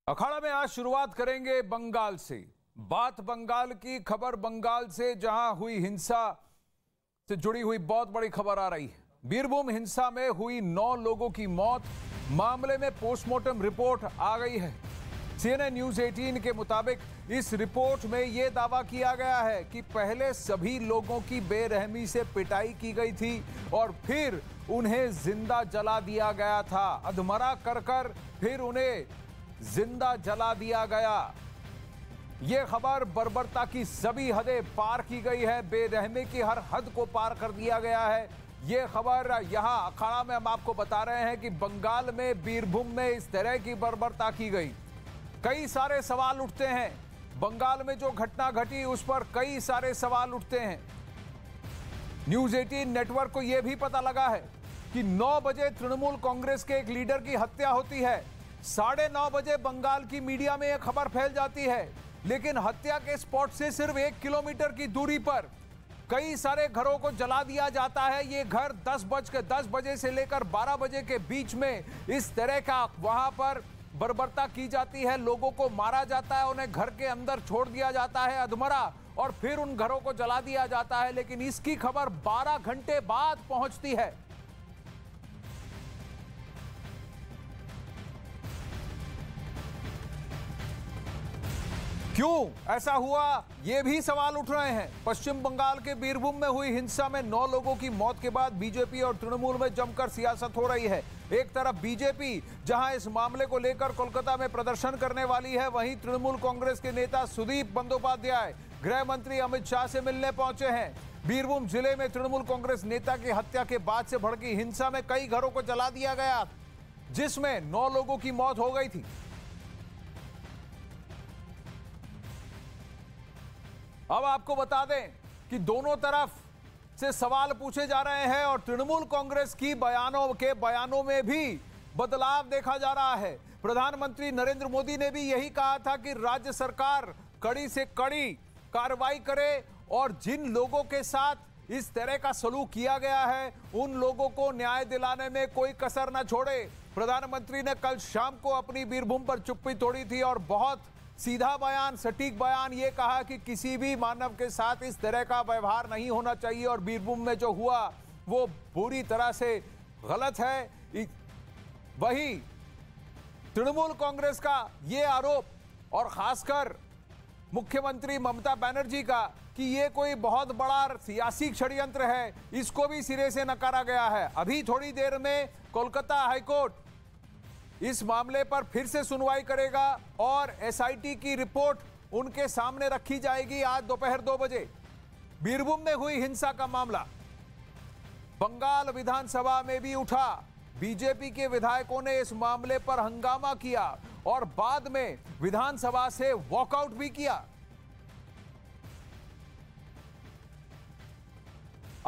अखाड़ा में आज शुरुआत करेंगे बंगाल से। बात बंगाल की, खबर बंगाल से, जहां हुई हिंसा से जुड़ी हुई बहुत बड़ी खबर आ रही है। बीरभूम हिंसा में हुई 9 लोगों की मौत, मामले में पोस्टमार्टम रिपोर्ट आ गई है। CNN न्यूज 18 के मुताबिक इस रिपोर्ट में यह दावा किया गया है कि पहले सभी लोगों की बेरहमी से पिटाई की गई थी और फिर उन्हें जिंदा जला दिया गया था। अधमरा कर फिर उन्हें जिंदा जला दिया गया। यह खबर बर्बरता की सभी हदें पार की गई है, बेरहमी की हर हद को पार कर दिया गया है। यह खबर यहां अखाड़ा में हम आपको बता रहे हैं कि बंगाल में बीरभूम में इस तरह की बर्बरता की गई। कई सारे सवाल उठते हैं, बंगाल में जो घटना घटी उस पर कई सारे सवाल उठते हैं। न्यूज 18 नेटवर्क को यह भी पता लगा है कि 9 बजे तृणमूल कांग्रेस के एक लीडर की हत्या होती है। 9:30 बजे बंगाल की मीडिया में यह खबर फैल जाती है, लेकिन हत्या के स्पॉट से सिर्फ 1 किलोमीटर की दूरी पर कई सारे घरों को जला दिया जाता है। ये घर 10 बजे से लेकर 12 बजे के बीच में इस तरह का वहां पर बर्बरता की जाती है। लोगों को मारा जाता है, उन्हें घर के अंदर छोड़ दिया जाता है अधमरा, और फिर उन घरों को जला दिया जाता है। लेकिन इसकी खबर 12 घंटे बाद पहुंचती है। क्यों ऐसा हुआ, ये भी सवाल उठ रहे हैं। पश्चिम बंगाल के बीरभूम में हुई हिंसा में 9 लोगों की मौत के बाद बीजेपी और तृणमूल में जमकर सियासत हो रही है। एक तरफ बीजेपी जहां इस मामले को लेकर कोलकाता में प्रदर्शन करने वाली है, वहीं तृणमूल कांग्रेस के नेता सुदीप बंदोपाध्याय गृह मंत्री अमित शाह से मिलने पहुंचे हैं। बीरभूम जिले में तृणमूल कांग्रेस नेता की हत्या के बाद से भड़की हिंसा में कई घरों को जला दिया गया, जिसमें 9 लोगों की मौत हो गई थी। अब आपको बता दें कि दोनों तरफ से सवाल पूछे जा रहे हैं और तृणमूल कांग्रेस की बयानों में भी बदलाव देखा जा रहा है। प्रधानमंत्री नरेंद्र मोदी ने भी यही कहा था कि राज्य सरकार कड़ी से कड़ी कार्रवाई करे और जिन लोगों के साथ इस तरह का सलूक किया गया है उन लोगों को न्याय दिलाने में कोई कसर न छोड़े। प्रधानमंत्री ने कल शाम को अपनी बीरभूम पर चुप्पी तोड़ी थी और बहुत सीधा बयान, सटीक बयान ये कहा कि किसी भी मानव के साथ इस तरह का व्यवहार नहीं होना चाहिए और बीरभूम में जो हुआ वो पूरी तरह से गलत है। वही तृणमूल कांग्रेस का ये आरोप और खासकर मुख्यमंत्री ममता बनर्जी का कि ये कोई बहुत बड़ा सियासी षड्यंत्र है, इसको भी सिरे से नकारा गया है। अभी थोड़ी देर में कोलकाता हाईकोर्ट इस मामले पर फिर से सुनवाई करेगा और SIT की रिपोर्ट उनके सामने रखी जाएगी आज दोपहर 2 बजे। बीरभूम में हुई हिंसा का मामला बंगाल विधानसभा में भी उठा। बीजेपी के विधायकों ने इस मामले पर हंगामा किया और बाद में विधानसभा से वॉकआउट भी किया।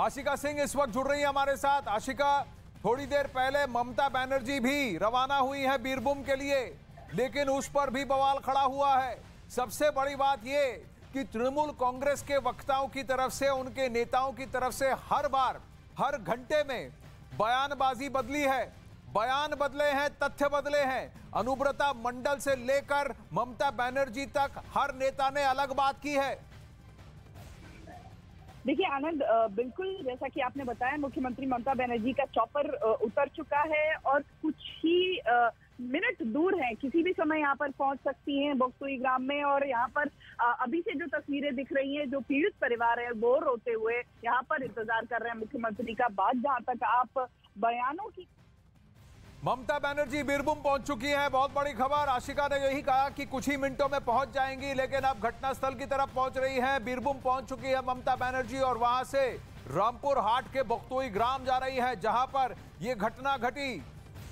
आशिका सिंह इस वक्त जुड़ रही है हमारे साथ। आशिका, थोड़ी देर पहले ममता बनर्जी भी रवाना हुई है बीरभूम के लिए, लेकिन उस पर भी बवाल खड़ा हुआ है। सबसे बड़ी बात यह कि तृणमूल कांग्रेस के वक्ताओं की तरफ से, उनके नेताओं की तरफ से हर बार, हर घंटे में बयानबाजी बदली है, बयान बदले हैं, तथ्य बदले हैं। अनुब्रता मंडल से लेकर ममता बनर्जी तक हर नेता ने अलग बात की है। देखिए आनंद, बिल्कुल जैसा कि आपने बताया, मुख्यमंत्री ममता बनर्जी का चॉपर उतर चुका है और कुछ ही मिनट दूर है, किसी भी समय यहाँ पर पहुंच सकती हैं बक्सोई ग्राम में। और यहाँ पर अभी से जो तस्वीरें दिख रही हैं, जो पीड़ित परिवार है वो रोते हुए यहाँ पर इंतजार कर रहे हैं मुख्यमंत्री का। बात जहाँ तक आप बयानों की, ममता बनर्जी बीरभूम पहुंच चुकी है, बहुत बड़ी खबर। आशिका ने यही कहा कि कुछ ही मिनटों में पहुंच जाएंगी, लेकिन अब घटनास्थल की तरफ पहुंच रही है। बीरभूम पहुंच चुकी है ममता बनर्जी और वहां से रामपुर हाट के बख्तोई ग्राम जा रही है, जहां पर यह घटना घटी।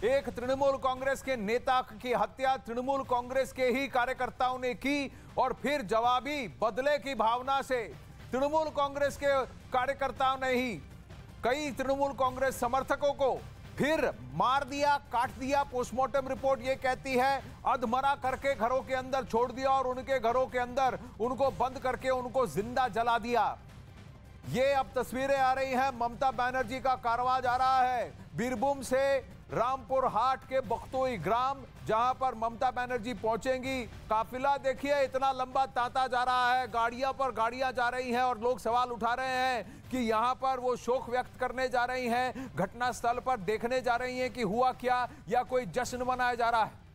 एक तृणमूल कांग्रेस के नेता की हत्या तृणमूल कांग्रेस के ही कार्यकर्ताओं ने की और फिर जवाबी बदले की भावना से तृणमूल कांग्रेस के कार्यकर्ताओं ने ही कई तृणमूल कांग्रेस समर्थकों को फिर मार दिया, काट दिया। पोस्टमार्टम रिपोर्ट ये कहती है अधमरा करके घरों के अंदर छोड़ दिया और उनके घरों के अंदर उनको बंद करके उनको जिंदा जला दिया। ये अब तस्वीरें आ रही हैं, ममता बनर्जी का कारवां जा रहा है बीरभूम से रामपुर हाट के बख्तोई ग्राम, जहां पर ममता बनर्जी पहुंचेंगी। काफिला देखिए इतना लंबा तांता जा रहा है, गाड़ियां पर गाड़ियां जा रही हैं और लोग सवाल उठा रहे हैं कि यहां पर वो शोक व्यक्त करने जा रही हैं, घटना स्थल पर देखने जा रही हैं कि हुआ क्या, या कोई जश्न मनाया जा रहा है।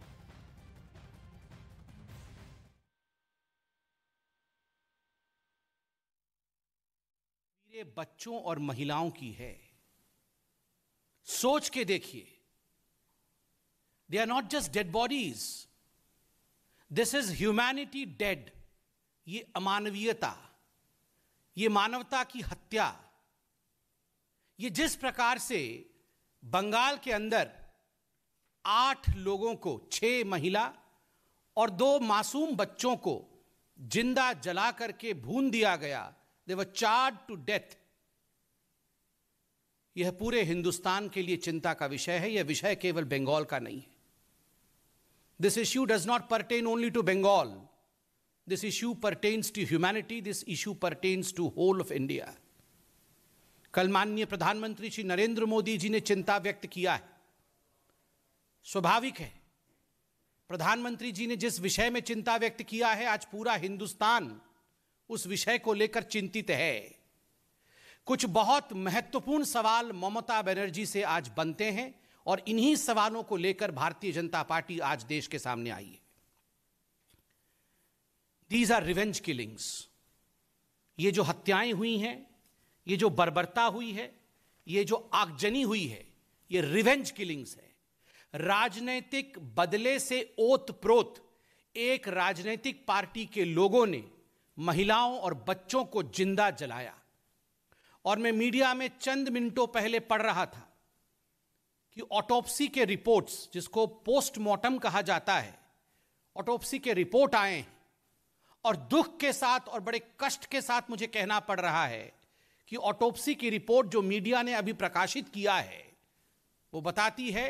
ये बच्चों और महिलाओं की है। सोच के देखिए, they are not just dead bodies, this is humanity dead. ये अमानवीयता, ये मानवता की हत्या, ये जिस प्रकार से बंगाल के अंदर 8 लोगों को, 6 महिला और 2 मासूम बच्चों को जिंदा जला करके भून दिया गया, दे वर चार्ज्ड टू डेथ। यह पूरे हिंदुस्तान के लिए चिंता का विषय है। यह विषय केवल बंगाल का नहीं है। This issue does not pertain only to Bengal, this issue pertains to humanity, this issue pertains to whole of India. कल माननीय प्रधानमंत्री श्री नरेंद्र मोदी जी ने चिंता व्यक्त किया है। स्वाभाविक है, प्रधानमंत्री जी ने जिस विषय में चिंता व्यक्त किया है, आज पूरा हिंदुस्तान उस विषय को लेकर चिंतित है। कुछ बहुत महत्वपूर्ण सवाल ममता बनर्जी से आज बनते हैं और इन्हीं सवालों को लेकर भारतीय जनता पार्टी आज देश के सामने आई है। These are revenge killings. ये जो हत्याएं हुई हैं, ये जो बर्बरता हुई है, ये जो आगजनी हुई है, ये रिवेंज किलिंग्स है। राजनीतिक बदले से ओतप्रोत एक राजनीतिक पार्टी के लोगों ने महिलाओं और बच्चों को जिंदा जलाया। और मैं मीडिया में चंद मिनटों पहले पढ़ रहा था कि ऑटोप्सी के रिपोर्ट्स, जिसको पोस्टमार्टम कहा जाता है, ऑटोप्सी के रिपोर्ट आए हैं और दुख के साथ और बड़े कष्ट के साथ मुझे कहना पड़ रहा है कि ऑटोप्सी की रिपोर्ट जो मीडिया ने अभी प्रकाशित किया है, वो बताती है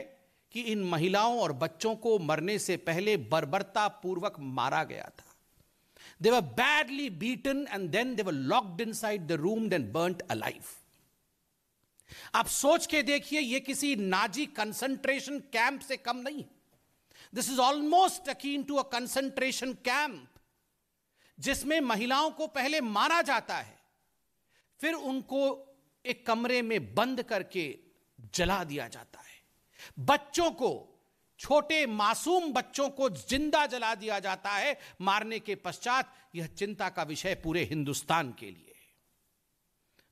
कि इन महिलाओं और बच्चों को मरने से पहले बर्बरतापूर्वक मारा गया था। They were badly beaten and then they were locked inside the room and burnt alive. आप सोच के देखिए, ये किसी नाजी कंसंट्रेशन कैंप से कम नहीं। This is almost akin to a concentration camp, जिसमें महिलाओं को पहले मारा जाता है, फिर उनको एक कमरे में बंद करके जला दिया जाता है। बच्चों को, छोटे मासूम बच्चों को जिंदा जला दिया जाता है मारने के पश्चात। यह चिंता का विषय पूरे हिंदुस्तान के लिए है।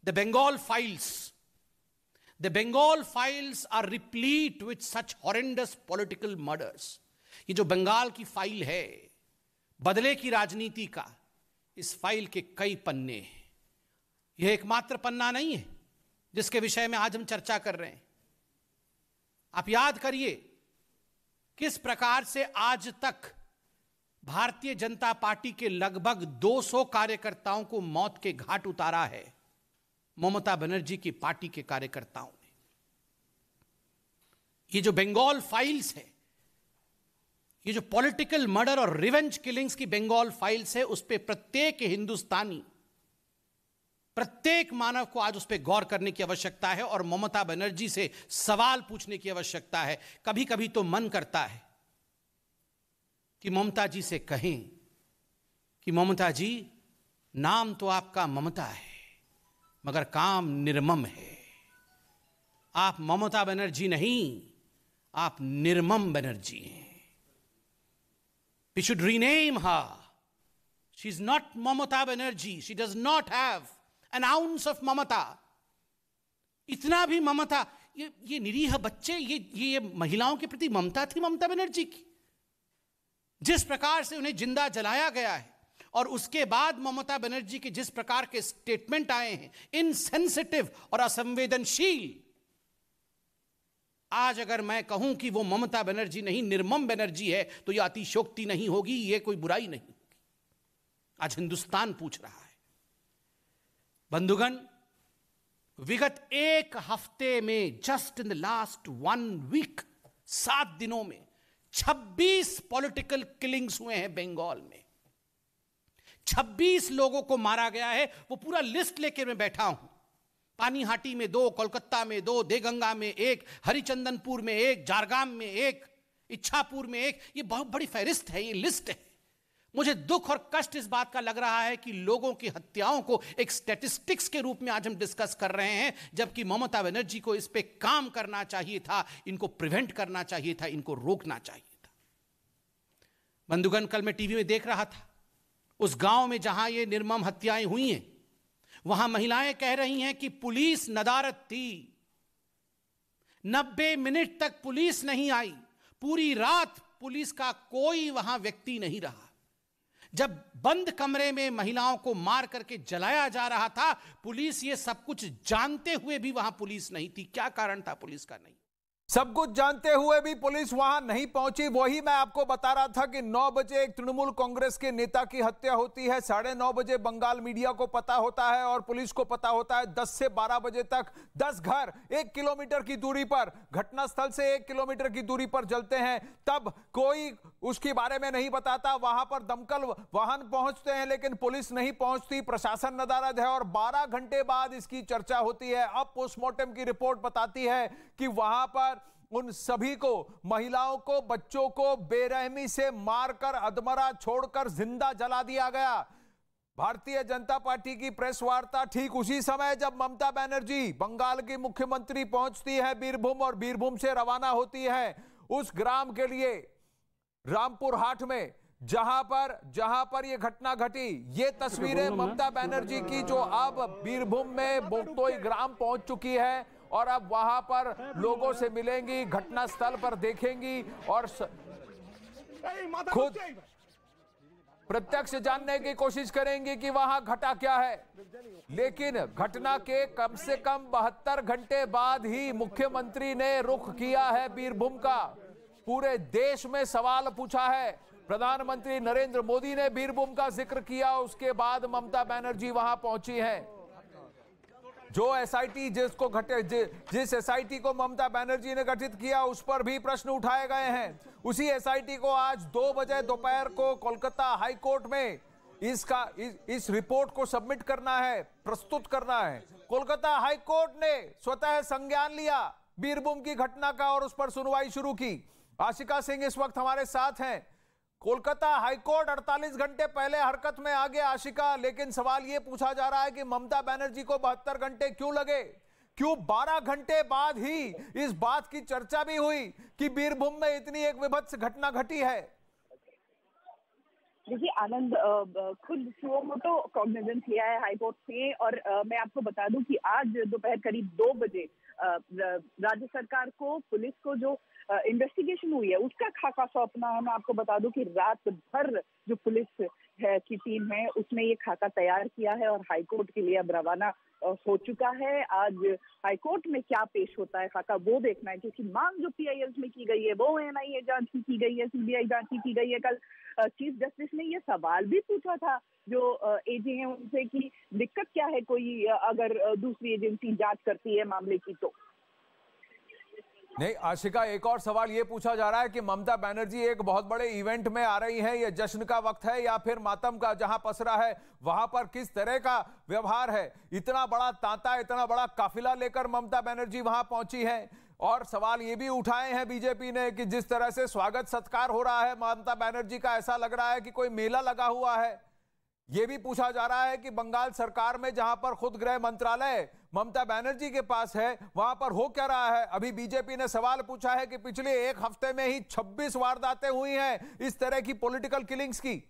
The Bengal files are replete with such horrendous political murders. ये जो बंगाल की फाइल है बदले की राजनीति का, इस फाइल के कई पन्ने हैं। यह एकमात्र पन्ना नहीं है जिसके विषय में आज हम चर्चा कर रहे हैं। आप याद करिए किस प्रकार से आज तक भारतीय जनता पार्टी के लगभग 200 कार्यकर्ताओं को मौत के घाट उतारा है ममता बनर्जी की पार्टी के कार्यकर्ताओं ने। ये जो बंगाल फाइल्स है, ये जो पॉलिटिकल मर्डर और रिवेंज किलिंग्स की बंगाल फाइल्स है, उस पे प्रत्येक हिंदुस्तानी, प्रत्येक मानव को आज उस पर गौर करने की आवश्यकता है और ममता बनर्जी से सवाल पूछने की आवश्यकता है। कभी कभी तो मन करता है कि ममता जी से कहें कि ममता जी, नाम तो आपका ममता है मगर काम निर्मम है। आप ममता बनर्जी नहीं, आप निर्मम बनर्जी हैं। We should rename her. She's not Mamata Banerjee. She does not have an ounce of ममता। इतना भी ममता, ये निरीह बच्चे, ये महिलाओं के प्रति ममता थी ममता बनर्जी की। जिस प्रकार से उन्हें जिंदा जलाया गया है और उसके बाद ममता बनर्जी के जिस प्रकार के स्टेटमेंट आए हैं, इनसेंसिटिव और असंवेदनशील। आज अगर मैं कहूं कि वो ममता बनर्जी नहीं, निर्मम बनर्जी है, तो यह अतिशयोक्ति नहीं होगी, यह कोई बुराई नहीं होगी। आज हिंदुस्तान पूछ रहा है। बंधुगण, विगत एक हफ्ते में, just in the last 1 week, 7 दिनों में 26 पॉलिटिकल किलिंग्स हुए हैं बंगाल में। 26 लोगों को मारा गया है। वो पूरा लिस्ट लेकर मैं बैठा हूं। पानीहाटी में 2, कोलकाता में 2, देगंगा में 1, हरिचंदनपुर में 1, जारगाम में 1, इच्छापुर में 1। ये बहुत बड़ी फहरिस्त है, ये लिस्ट है। मुझे दुख और कष्ट इस बात का लग रहा है कि लोगों की हत्याओं को एक स्टैटिस्टिक्स के रूप में आज हम डिस्कस कर रहे हैं, जबकि ममता बनर्जी को इस पे काम करना चाहिए था, इनको प्रिवेंट करना चाहिए था, इनको रोकना चाहिए था। बंधुगण, कल मैं टीवी में देख रहा था, उस गांव में जहां ये निर्मम हत्याएं हुई हैं, वहां महिलाएं कह रही हैं कि पुलिस नदारद थी। 90 मिनट तक पुलिस नहीं आई, पूरी रात पुलिस का कोई वहां व्यक्ति नहीं रहा। जब बंद कमरे में महिलाओं को मार करके जलाया जा रहा था, पुलिस ये सब कुछ जानते हुए भी वहां पुलिस नहीं थी। क्या कारण था पुलिस का नहीं? सब कुछ जानते हुए भी पुलिस वहां नहीं पहुंची। वही मैं आपको बता रहा था कि 9 बजे एक तृणमूल कांग्रेस के नेता की हत्या होती है, 9:30 बजे बंगाल मीडिया को पता होता है और पुलिस को पता होता है। 10 से 12 बजे तक 10 घर 1 किलोमीटर की दूरी पर, घटनास्थल से 1 किलोमीटर की दूरी पर जलते हैं। तब कोई उसके बारे में नहीं बताता। वहां पर दमकल वाहन पहुंचते हैं लेकिन पुलिस नहीं पहुंचती, प्रशासन नदारद है। और 12 घंटे बाद इसकी चर्चा होती है। अब पोस्टमार्टम की रिपोर्ट बताती है कि वहां पर उन सभी को, महिलाओं को, बच्चों को बेरहमी से मारकर अधमरा छोड़कर जिंदा जला दिया गया। भारतीय जनता पार्टी की प्रेस वार्ता ठीक उसी समय जब ममता बनर्जी बंगाल की मुख्यमंत्री पहुंचती है बीरभूम और बीरभूम से रवाना होती है उस ग्राम के लिए, रामपुर हाट में, जहां पर यह घटना घटी। ये तस्वीरें ममता बनर्जी की जो अब बीरभूम में बोक्तोई ग्राम पहुंच चुकी है और अब वहां पर लोगों से मिलेंगी, घटनास्थल पर देखेंगी और खुद प्रत्यक्ष जानने की कोशिश करेंगे कि वहां घटा क्या है। लेकिन घटना के कम से कम 72 घंटे बाद ही मुख्यमंत्री ने रुख किया है बीरभूम का। पूरे देश में सवाल पूछा है। प्रधानमंत्री नरेंद्र मोदी ने बीरभूम का जिक्र किया, उसके बाद ममता बनर्जी वहां पहुंची हैं। जो एसआईटी जिस एसआईटी को ममता बनर्जी ने गठित किया उस पर भी प्रश्न उठाए गए हैं। उसी एसआईटी को आज 2 बजे दोपहर को कोलकाता हाई कोर्ट में इस रिपोर्ट को सबमिट करना है, प्रस्तुत करना है। कोलकाता हाई कोर्ट ने स्वतः संज्ञान लिया बीरभूम की घटना का और उस पर सुनवाई शुरू की। आशिका सिंह इस वक्त हमारे साथ हैं। कोलकाता हाईकोर्ट 48 घंटे पहले हरकत में आ गया आशिका, लेकिन सवाल यह पूछा जा रहा है कि ममता बनर्जी को 72 घंटे क्यों लगे? क्यों 12 घंटे बाद ही इस बात की चर्चा भी हुई कि बीरभूम में इतनी एक विभत्स घटना घटी है? देखिए आनंद, खुद सुओमोटो कॉग्निजेंस लिया है हाईकोर्ट ने और मैं आपको बता दूं कि आज दोपहर करीब 2 बजे राज्य सरकार को, पुलिस को जो इन्वेस्टिगेशन हुई है उसका खाका सौंपना है। मैं आपको बता दूं कि रात भर जो पुलिस है की टीम है उसने ये खाका तैयार किया है और हाईकोर्ट के लिए अब रवाना हो चुका है। आज हाईकोर्ट में क्या पेश होता है खाका वो देखना है, क्योंकि मांग जो पीआईएल में की गई है वो एनआईए जांच की गई है, सीबीआई जांच की गई है। कल चीफ जस्टिस ने ये सवाल भी पूछा था जो एजी हैं उनसे कि दिक्कत क्या है कोई अगर दूसरी एजेंसी जांच करती है मामले की तो। नहीं आशिका, एक और सवाल यह पूछा जा रहा है कि ममता बनर्जी एक बहुत बड़े इवेंट में आ रही है, यह जश्न का वक्त है या फिर मातम का? जहां पसरा है वहां पर किस तरह का व्यवहार है? इतना बड़ा तांता, इतना बड़ा काफिला लेकर ममता बनर्जी वहां पहुंची है और सवाल ये भी उठाए हैं बीजेपी ने कि जिस तरह से स्वागत सत्कार हो रहा है ममता बनर्जी का, ऐसा लग रहा है कि कोई मेला लगा हुआ है। यह भी पूछा जा रहा है कि बंगाल सरकार में जहां पर खुद गृह मंत्रालय ममता बनर्जी के पास है वहां पर हो क्या रहा है? अभी बीजेपी ने सवाल पूछा है कि पिछले 1 हफ्ते में ही 26 वारदातें हुई हैं इस तरह की पॉलिटिकल किलिंग्स की।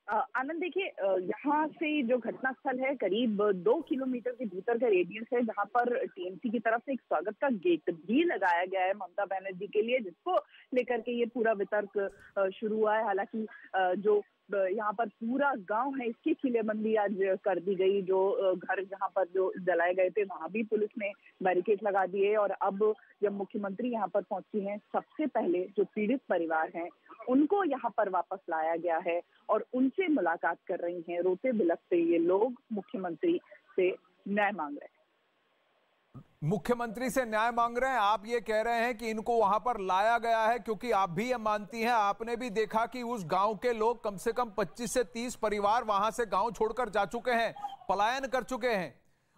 आनंद, देखिए यहाँ से जो घटनास्थल है करीब 2 किलोमीटर के भीतर का रेडियस है, जहाँ पर टीएमसी की तरफ से एक स्वागत का गेट भी लगाया गया है ममता बनर्जी के लिए, जिसको लेकर के ये पूरा वितर्क शुरू हुआ है। हालांकि जो यहाँ पर पूरा गांव है इसकी किलेबंदी आज कर दी गई। जो घर जहाँ पर जो जलाए गए थे वहां भी पुलिस ने बैरिकेड लगा दिए और अब जब मुख्यमंत्री यहाँ पर पहुंची हैं सबसे पहले जो पीड़ित परिवार हैं उनको यहाँ पर वापस लाया गया है और उनसे मुलाकात कर रही हैं। रोते बिलखते ये लोग मुख्यमंत्री से न्याय मांग रहे हैं। मुख्यमंत्री से न्याय मांग रहे हैं। आप ये कह रहे हैं कि इनको वहां पर लाया गया है क्योंकि आप भी ये मानती हैं, आपने भी देखा कि उस गांव के लोग कम से कम 25 से 30 परिवार वहां से गांव छोड़कर जा चुके हैं, पलायन कर चुके हैं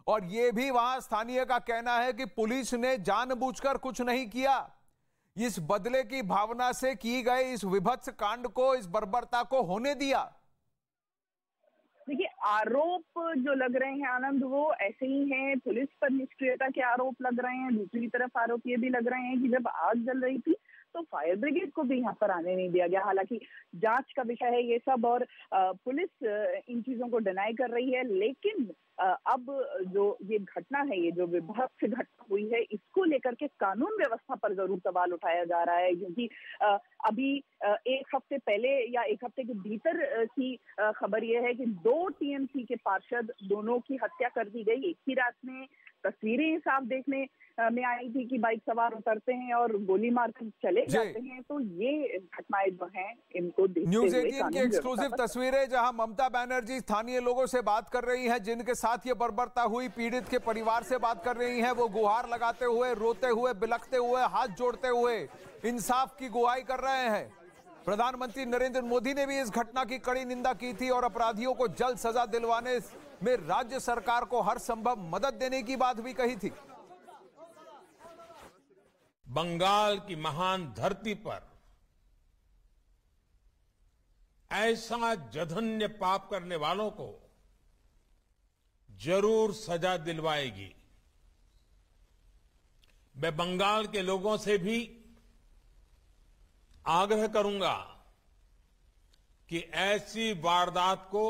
और यह भी वहां स्थानीय का कहना है कि पुलिस ने जानबूझकर कुछ नहीं किया। इस बदले की भावना से की गए इस विभत्स कांड को, इस बर्बरता को होने दिया। देखिए, आरोप जो लग रहे हैं आनंद, वो ऐसे ही हैं। पुलिस पर निष्क्रियता के आरोप लग रहे हैं। दूसरी तरफ आरोप ये भी लग रहे हैं कि जब आग जल रही थी तो फायर ब्रिगेड को भी यहाँ पर आने नहीं दिया गया। हालांकि जांच का विषय है ये सब और पुलिस इन चीजों को डिनाई कर रही है, लेकिन अब जो ये घटना है, ये जो विभत्स घटना हुई है, इसको लेकर के कानून व्यवस्था पर जरूर सवाल उठाया जा रहा है। क्योंकि अभी एक हफ्ते पहले या एक हफ्ते के भीतर की खबर ये है कि 2 टीएमसी के पार्षद, दोनों की हत्या कर दी गई एक ही रात में। तस्वीरें साफ देखने में आई थी कि बाइक सवार उतरते हैं और गोली मारकर चले जाते हैं। तो ये घटनाएं जो हैं, इनको देखते हुए न्यूज़ 18 की एक्सक्लूसिव तस्वीरें जहां ममता बनर्जी स्थानीय लोगों से बात कर रही हैं, जिनके साथ ये बर्बरता हुई, पीड़ित के परिवार से बात कर रही हैं। वो गुहार लगाते हुए, रोते हुए, बिलखते हुए, हाथ जोड़ते हुए इंसाफ की गुहाई कर रहे हैं। प्रधानमंत्री नरेंद्र मोदी ने भी इस घटना की कड़ी निंदा की थी और अपराधियों को जल्द सजा दिलवाने में राज्य सरकार को हर संभव मदद देने की बात भी कही थी। बंगाल की महान धरती पर ऐसा जघन्य पाप करने वालों को जरूर सजा दिलवाएगी। मैं बंगाल के लोगों से भी आग्रह करूंगा कि ऐसी वारदात को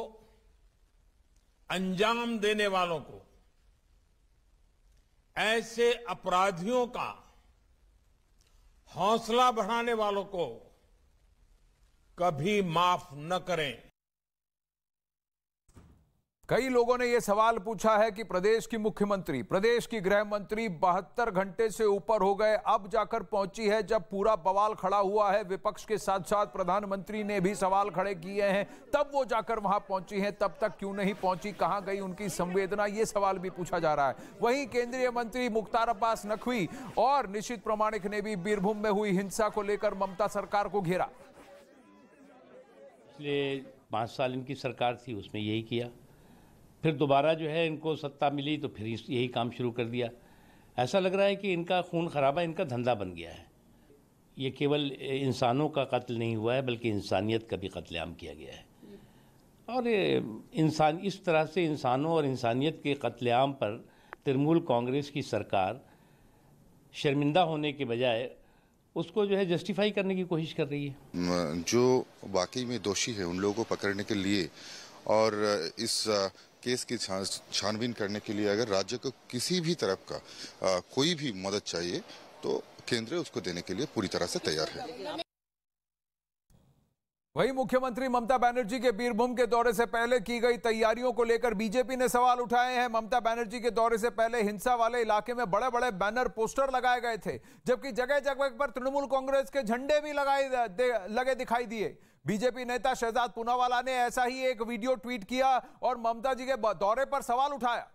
अंजाम देने वालों को, ऐसे अपराधियों का हौसला बढ़ाने वालों को कभी माफ न करें। कई लोगों ने यह सवाल पूछा है कि प्रदेश की मुख्यमंत्री, प्रदेश की गृह मंत्री 72 घंटे से ऊपर हो गए, अब जाकर पहुंची है। जब पूरा बवाल खड़ा हुआ है, विपक्ष के साथ साथ प्रधानमंत्री ने भी सवाल खड़े किए हैं, तब वो जाकर वहां पहुंची हैं। तब तक क्यों नहीं पहुंची, कहां गई उनकी संवेदना, ये सवाल भी पूछा जा रहा है। वहीं केंद्रीय मंत्री मुख्तार अब्बास नकवी और निशित प्रामाणिक ने भी बीरभूम में हुई हिंसा को लेकर ममता सरकार को घेरा। पिछले 5 साल इनकी सरकार थी, उसमें यही किया। फिर दोबारा जो है इनको सत्ता मिली तो फिर यही काम शुरू कर दिया। ऐसा लग रहा है कि इनका खून खराबा इनका धंधा बन गया है। ये केवल इंसानों का कत्ल नहीं हुआ है, बल्कि इंसानियत का भी कत्लेआम किया गया है। और इंसान इस तरह से इंसानों और इंसानियत के कत्लेआम पर तृणमूल कांग्रेस की सरकार शर्मिंदा होने के बजाय उसको जो है जस्टिफाई करने की कोशिश कर रही है। जो वाकई में दोषी है उन लोगों को पकड़ने के लिए और इस केस की छानबीन करने के लिए अगर राज्य को किसी भी तरफ का कोई भी मदद चाहिए तो केंद्र उसको देने के लिए पूरी तरह से तैयार है। वहीं मुख्यमंत्री ममता बनर्जी के बीरभूम के दौरे से पहले की गई तैयारियों को लेकर बीजेपी ने सवाल उठाए हैं। ममता बनर्जी के दौरे से पहले हिंसा वाले इलाके में बड़े बड़े बैनर, पोस्टर लगाए गए थे, जबकि जगह जगह पर तृणमूल कांग्रेस के झंडे भी लगे दिखाई दिए। बीजेपी नेता शहजाद पूनावाला ने ऐसा ही एक वीडियो ट्वीट किया और ममता जी के दौरे पर सवाल उठाया।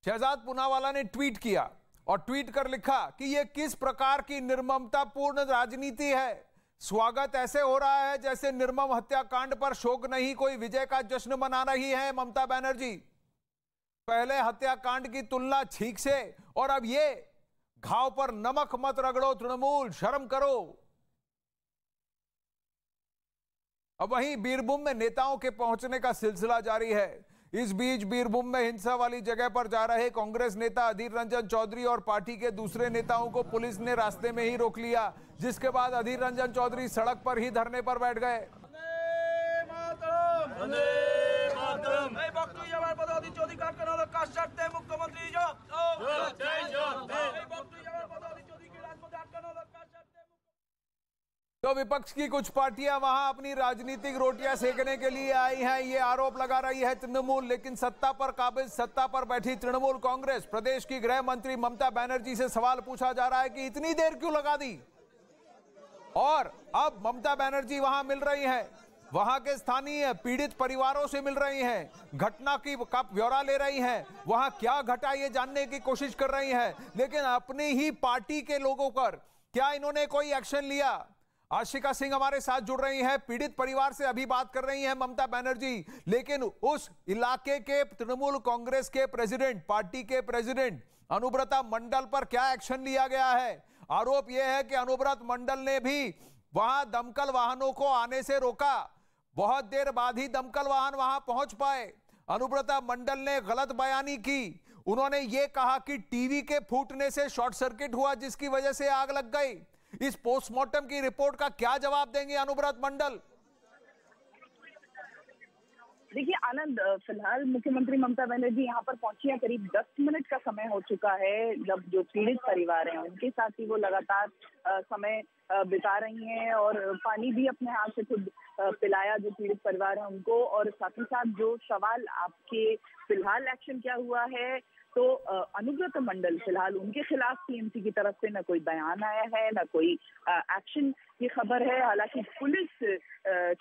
शहजाद पूनावाला ने ट्वीट किया और ट्वीट कर लिखा कि यह किस प्रकार की निर्ममतापूर्ण राजनीति है। स्वागत ऐसे हो रहा है जैसे निर्मम हत्याकांड पर शोक नहीं, कोई विजय का जश्न मना रही है ममता बनर्जी। पहले हत्याकांड की तुलना छींक से और अब ये घाव पर नमक मत रगड़ो तृणमूल, शर्म करो। अब वहीं बीरभूम में नेताओं के पहुंचने का सिलसिला जारी है। इस बीच बीरभूम में हिंसा वाली जगह पर जा रहे कांग्रेस नेता अधीर रंजन चौधरी और पार्टी के दूसरे नेताओं को पुलिस ने रास्ते में ही रोक लिया, जिसके बाद अधीर रंजन चौधरी सड़क पर ही धरने पर बैठ गए। तो विपक्ष की कुछ पार्टियां वहां अपनी राजनीतिक रोटियां सेकने के लिए आई हैं, ये आरोप लगा रही है तृणमूल। लेकिन सत्ता पर काबिज, सत्ता पर बैठी तृणमूल कांग्रेस, प्रदेश की गृह मंत्री ममता बनर्जी से सवाल पूछा जा रहा है कि इतनी देर क्यों लगा दी। और अब ममता बनर्जी वहां मिल रही हैं, वहां के स्थानीय पीड़ित परिवारों से मिल रही हैं, घटना की ब्यौरा ले रही हैं, वहां क्या घटा ये जानने की कोशिश कर रही हैं। लेकिन अपनी ही पार्टी के लोगों पर क्या इन्होंने कोई एक्शन लिया? आशिका सिंह हमारे साथ जुड़ रही हैं, पीड़ित परिवार से अभी बात कर रही हैं ममता बनर्जी। लेकिन उस इलाके के तृणमूल कांग्रेस के प्रेसिडेंट, पार्टी के प्रेसिडेंट अनुव्रता मंडल पर क्या एक्शन लिया गया है? आरोप यह है कि अनुव्रत मंडल ने भी वहां दमकल वाहनों को आने से रोका। बहुत देर बाद ही दमकल वाहन वहां पहुंच पाए। अनुव्रता मंडल ने गलत बयानी की। उन्होंने यह कहा कि टीवी के फूटने से शॉर्ट सर्किट हुआ जिसकी वजह से आग लग गई। इस पोस्टमार्टम की रिपोर्ट का क्या जवाब देंगे अनुव्रत मंडल? देखिए आनंद, फिलहाल मुख्यमंत्री ममता बनर्जी यहाँ पर पहुंची है। करीब 10 मिनट का समय हो चुका है जब जो पीड़ित परिवार हैं उनके साथ ही वो लगातार समय बिता रही हैं और पानी भी अपने हाथ से खुद पिलाया जो पीड़ित परिवार है उनको। और साथ ही साथ जो सवाल आपके फिलहाल एक्शन क्या हुआ है, तो अनुव्रत मंडल फिलहाल उनके खिलाफ टीएमसी की तरफ से न कोई बयान आया है, न कोई एक्शन की खबर है। हालांकि पुलिस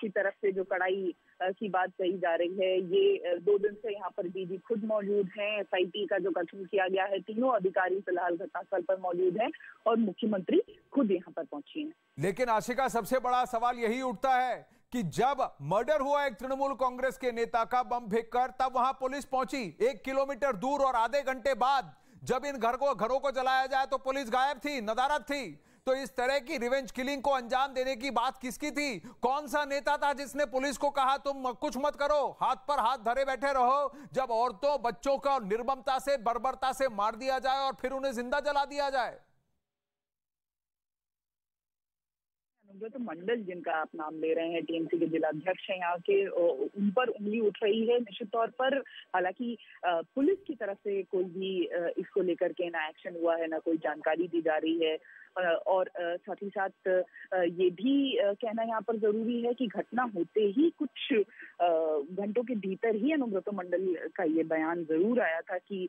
की तरफ से जो कड़ाई की बात कही जा रही है, ये 2 दिन से यहाँ पर डीजी खुद मौजूद हैं। एसआईटी का जो गठन किया गया है, तीनों अधिकारी फिलहाल घटनास्थल पर मौजूद हैं और मुख्यमंत्री खुद यहाँ पर पहुंची हैं। लेकिन आशिका, सबसे बड़ा सवाल यही उठता है कि जब मर्डर हुआ एक तृणमूल कांग्रेस के नेता का बम फेंककर, तब वहां पुलिस पहुंची 1 किलोमीटर दूर, और आधे घंटे बाद जब इन घरों को जलाया जाए तो पुलिस गायब थी, नदारद थी। तो इस तरह की रिवेंज किलिंग को अंजाम देने की बात किसकी थी? कौन सा नेता था जिसने पुलिस को कहा तुम कुछ मत करो, हाथ पर हाथ धरे बैठे रहो, जब औरतों बच्चों को निर्ममता से, बर्बरता से मार दिया जाए और फिर उन्हें जिंदा जला दिया जाए? अनुव्रत मंडल, जिनका आप नाम ले रहे हैं, टीएमसी के जिला अध्यक्ष हैं यहाँ के, उन पर उंगली उठ रही है निश्चित तौर पर। हालांकि पुलिस की तरफ से कोई भी इसको लेकर के ना एक्शन हुआ है, ना कोई जानकारी दी जा रही है। और साथ ही साथ ये भी कहना यहाँ पर जरूरी है कि घटना होते ही कुछ घंटों के भीतर ही अनुव्रत मंडल का ये बयान जरूर आया था कि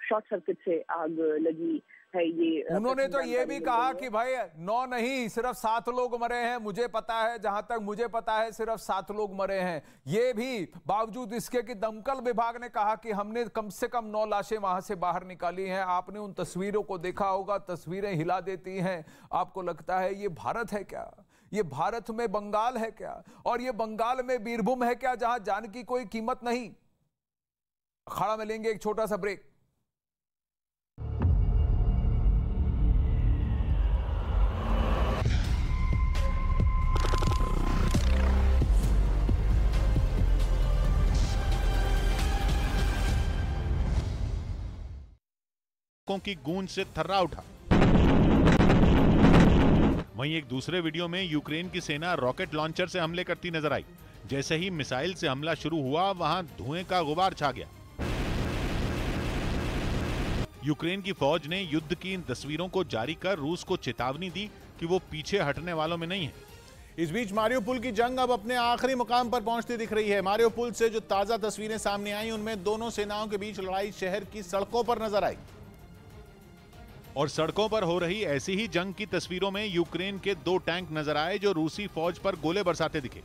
शॉर्ट सर्किट से आग लगी है। ये उन्होंने तो ये भी कहा कि भाई 9 नहीं, सिर्फ 7 लोग मरे हैं, मुझे पता है, जहां तक मुझे पता है सिर्फ 7 लोग मरे हैं। ये भी बावजूद इसके कि दमकल विभाग ने कहा कि हमने कम से कम 9 लाशें वहां से बाहर निकाली हैं। आपने उन तस्वीरों को देखा होगा, तस्वीरें हिला देती हैं। आपको लगता है ये भारत है क्या? ये भारत में बंगाल है क्या? और ये बंगाल में बीरभूम है क्या, जहां जान की कोई कीमत नहीं? अखाड़ा में लेंगे एक छोटा सा ब्रेक। की गूंज से थर्रा उठा। वहीं एक दूसरे वीडियो में यूक्रेन की सेना रॉकेट लॉन्चर से हमले करती नजर आई। जैसे ही मिसाइल से हमला शुरू हुआ, वहां धुएं का गुबार छा गया। यूक्रेन की फौज ने युद्ध की इन तस्वीरों को जारी कर रूस को चेतावनी दी कि वो पीछे हटने वालों में नहीं है। इस बीच मारियोपोल की जंग अब अपने आखिरी मुकाम पर पहुंचती दिख रही है। मारियोपोल से जो ताजा तस्वीरें सामने आई, उनमें दोनों सेनाओं के बीच लड़ाई शहर की सड़कों पर नजर आई। और सड़कों पर हो रही ऐसी ही जंग की तस्वीरों में यूक्रेन के 2 टैंक नजर आए जो रूसी फौज पर गोले बरसाते दिखे।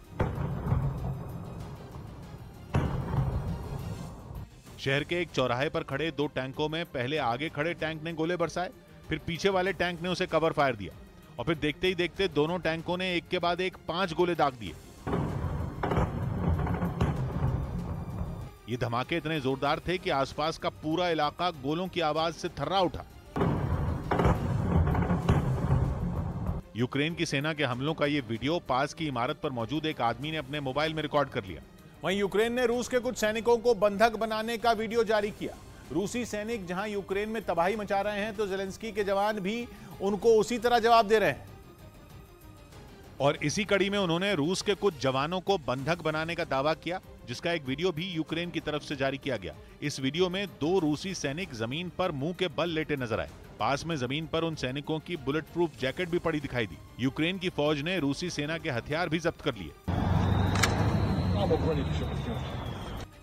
शहर के एक चौराहे पर खड़े 2 टैंकों में पहले आगे खड़े टैंक ने गोले बरसाए, फिर पीछे वाले टैंक ने उसे कवर फायर दिया और फिर देखते ही देखते दोनों टैंकों ने एक के बाद एक 5 गोले दाग दिए। ये धमाके इतने जोरदार थे कि आसपास का पूरा इलाका गोलों की आवाज से थर्रा उठा। यूक्रेन की सेना के हमलों का ये वीडियो पास की इमारत पर मौजूद एक आदमी ने अपने मोबाइल में रिकॉर्ड कर लिया। वहीं यूक्रेन ने रूस के कुछ सैनिकों को बंधक बनाने का वीडियो जारी किया। रूसी सैनिक जहां यूक्रेन में तबाही मचा रहे हैं, तो ज़ेलेंस्की के जवान भी उनको उसी तरह जवाब दे रहे हैं। और इसी कड़ी में उन्होंने रूस के कुछ जवानों को बंधक बनाने का दावा किया, जिसका एक वीडियो भी यूक्रेन की तरफ से जारी किया गया। इस वीडियो में 2 रूसी सैनिक जमीन पर मुंह के बल लेटे नजर आए। पास में जमीन पर उन सैनिकों की बुलेट प्रूफ जैकेट भी पड़ी दिखाई दी। यूक्रेन की फौज ने रूसी सेना के हथियार भी जब्त कर लिए।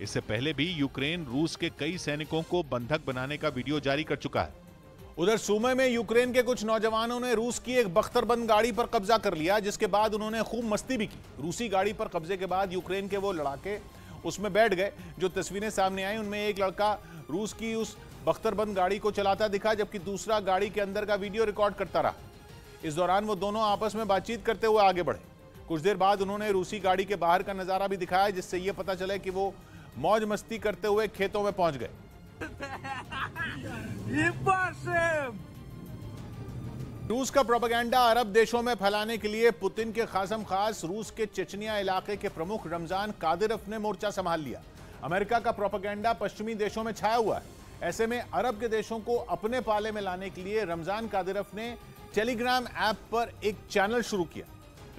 इससे पहले भी यूक्रेन रूस के कई सैनिकों को बंधक बनाने का वीडियो जारी कर चुका है। उधर सुमे में यूक्रेन के कुछ नौजवानों ने रूस की एक बख्तरबंद गाड़ी पर कब्जा कर लिया, जिसके बाद उन्होंने खूब मस्ती भी की। रूसी गाड़ी पर कब्जे के बाद यूक्रेन के वो लड़ाके उसमें बैठ गए। जो तस्वीरें सामने आई, उनमें एक लड़का रूस की उस बख्तरबंद गाड़ी को चलाता दिखा, जबकि दूसरा गाड़ी के अंदर का वीडियो रिकॉर्ड करता रहा। इस दौरान वो दोनों आपस में बातचीत करते हुए आगे बढ़े। कुछ देर बाद उन्होंने रूसी गाड़ी के बाहर का नजारा भी दिखाया, जिससे यह पता चले कि वो मौज मस्ती करते हुए खेतों में पहुंच गए। रूस का प्रोपेगेंडा अरब देशों में फैलाने के लिए पुतिन के खासम खास रूस के चेचनिया इलाके के प्रमुख रमजान कादिरोव ने मोर्चा संभाल लिया। अमेरिका का प्रोपेगेंडा पश्चिमी देशों में छाया हुआ है। ऐसे में अरब के देशों को अपने पाले में लाने के लिए रमजान कादिरोव ने टेलीग्राम ऐप पर एक चैनल शुरू किया।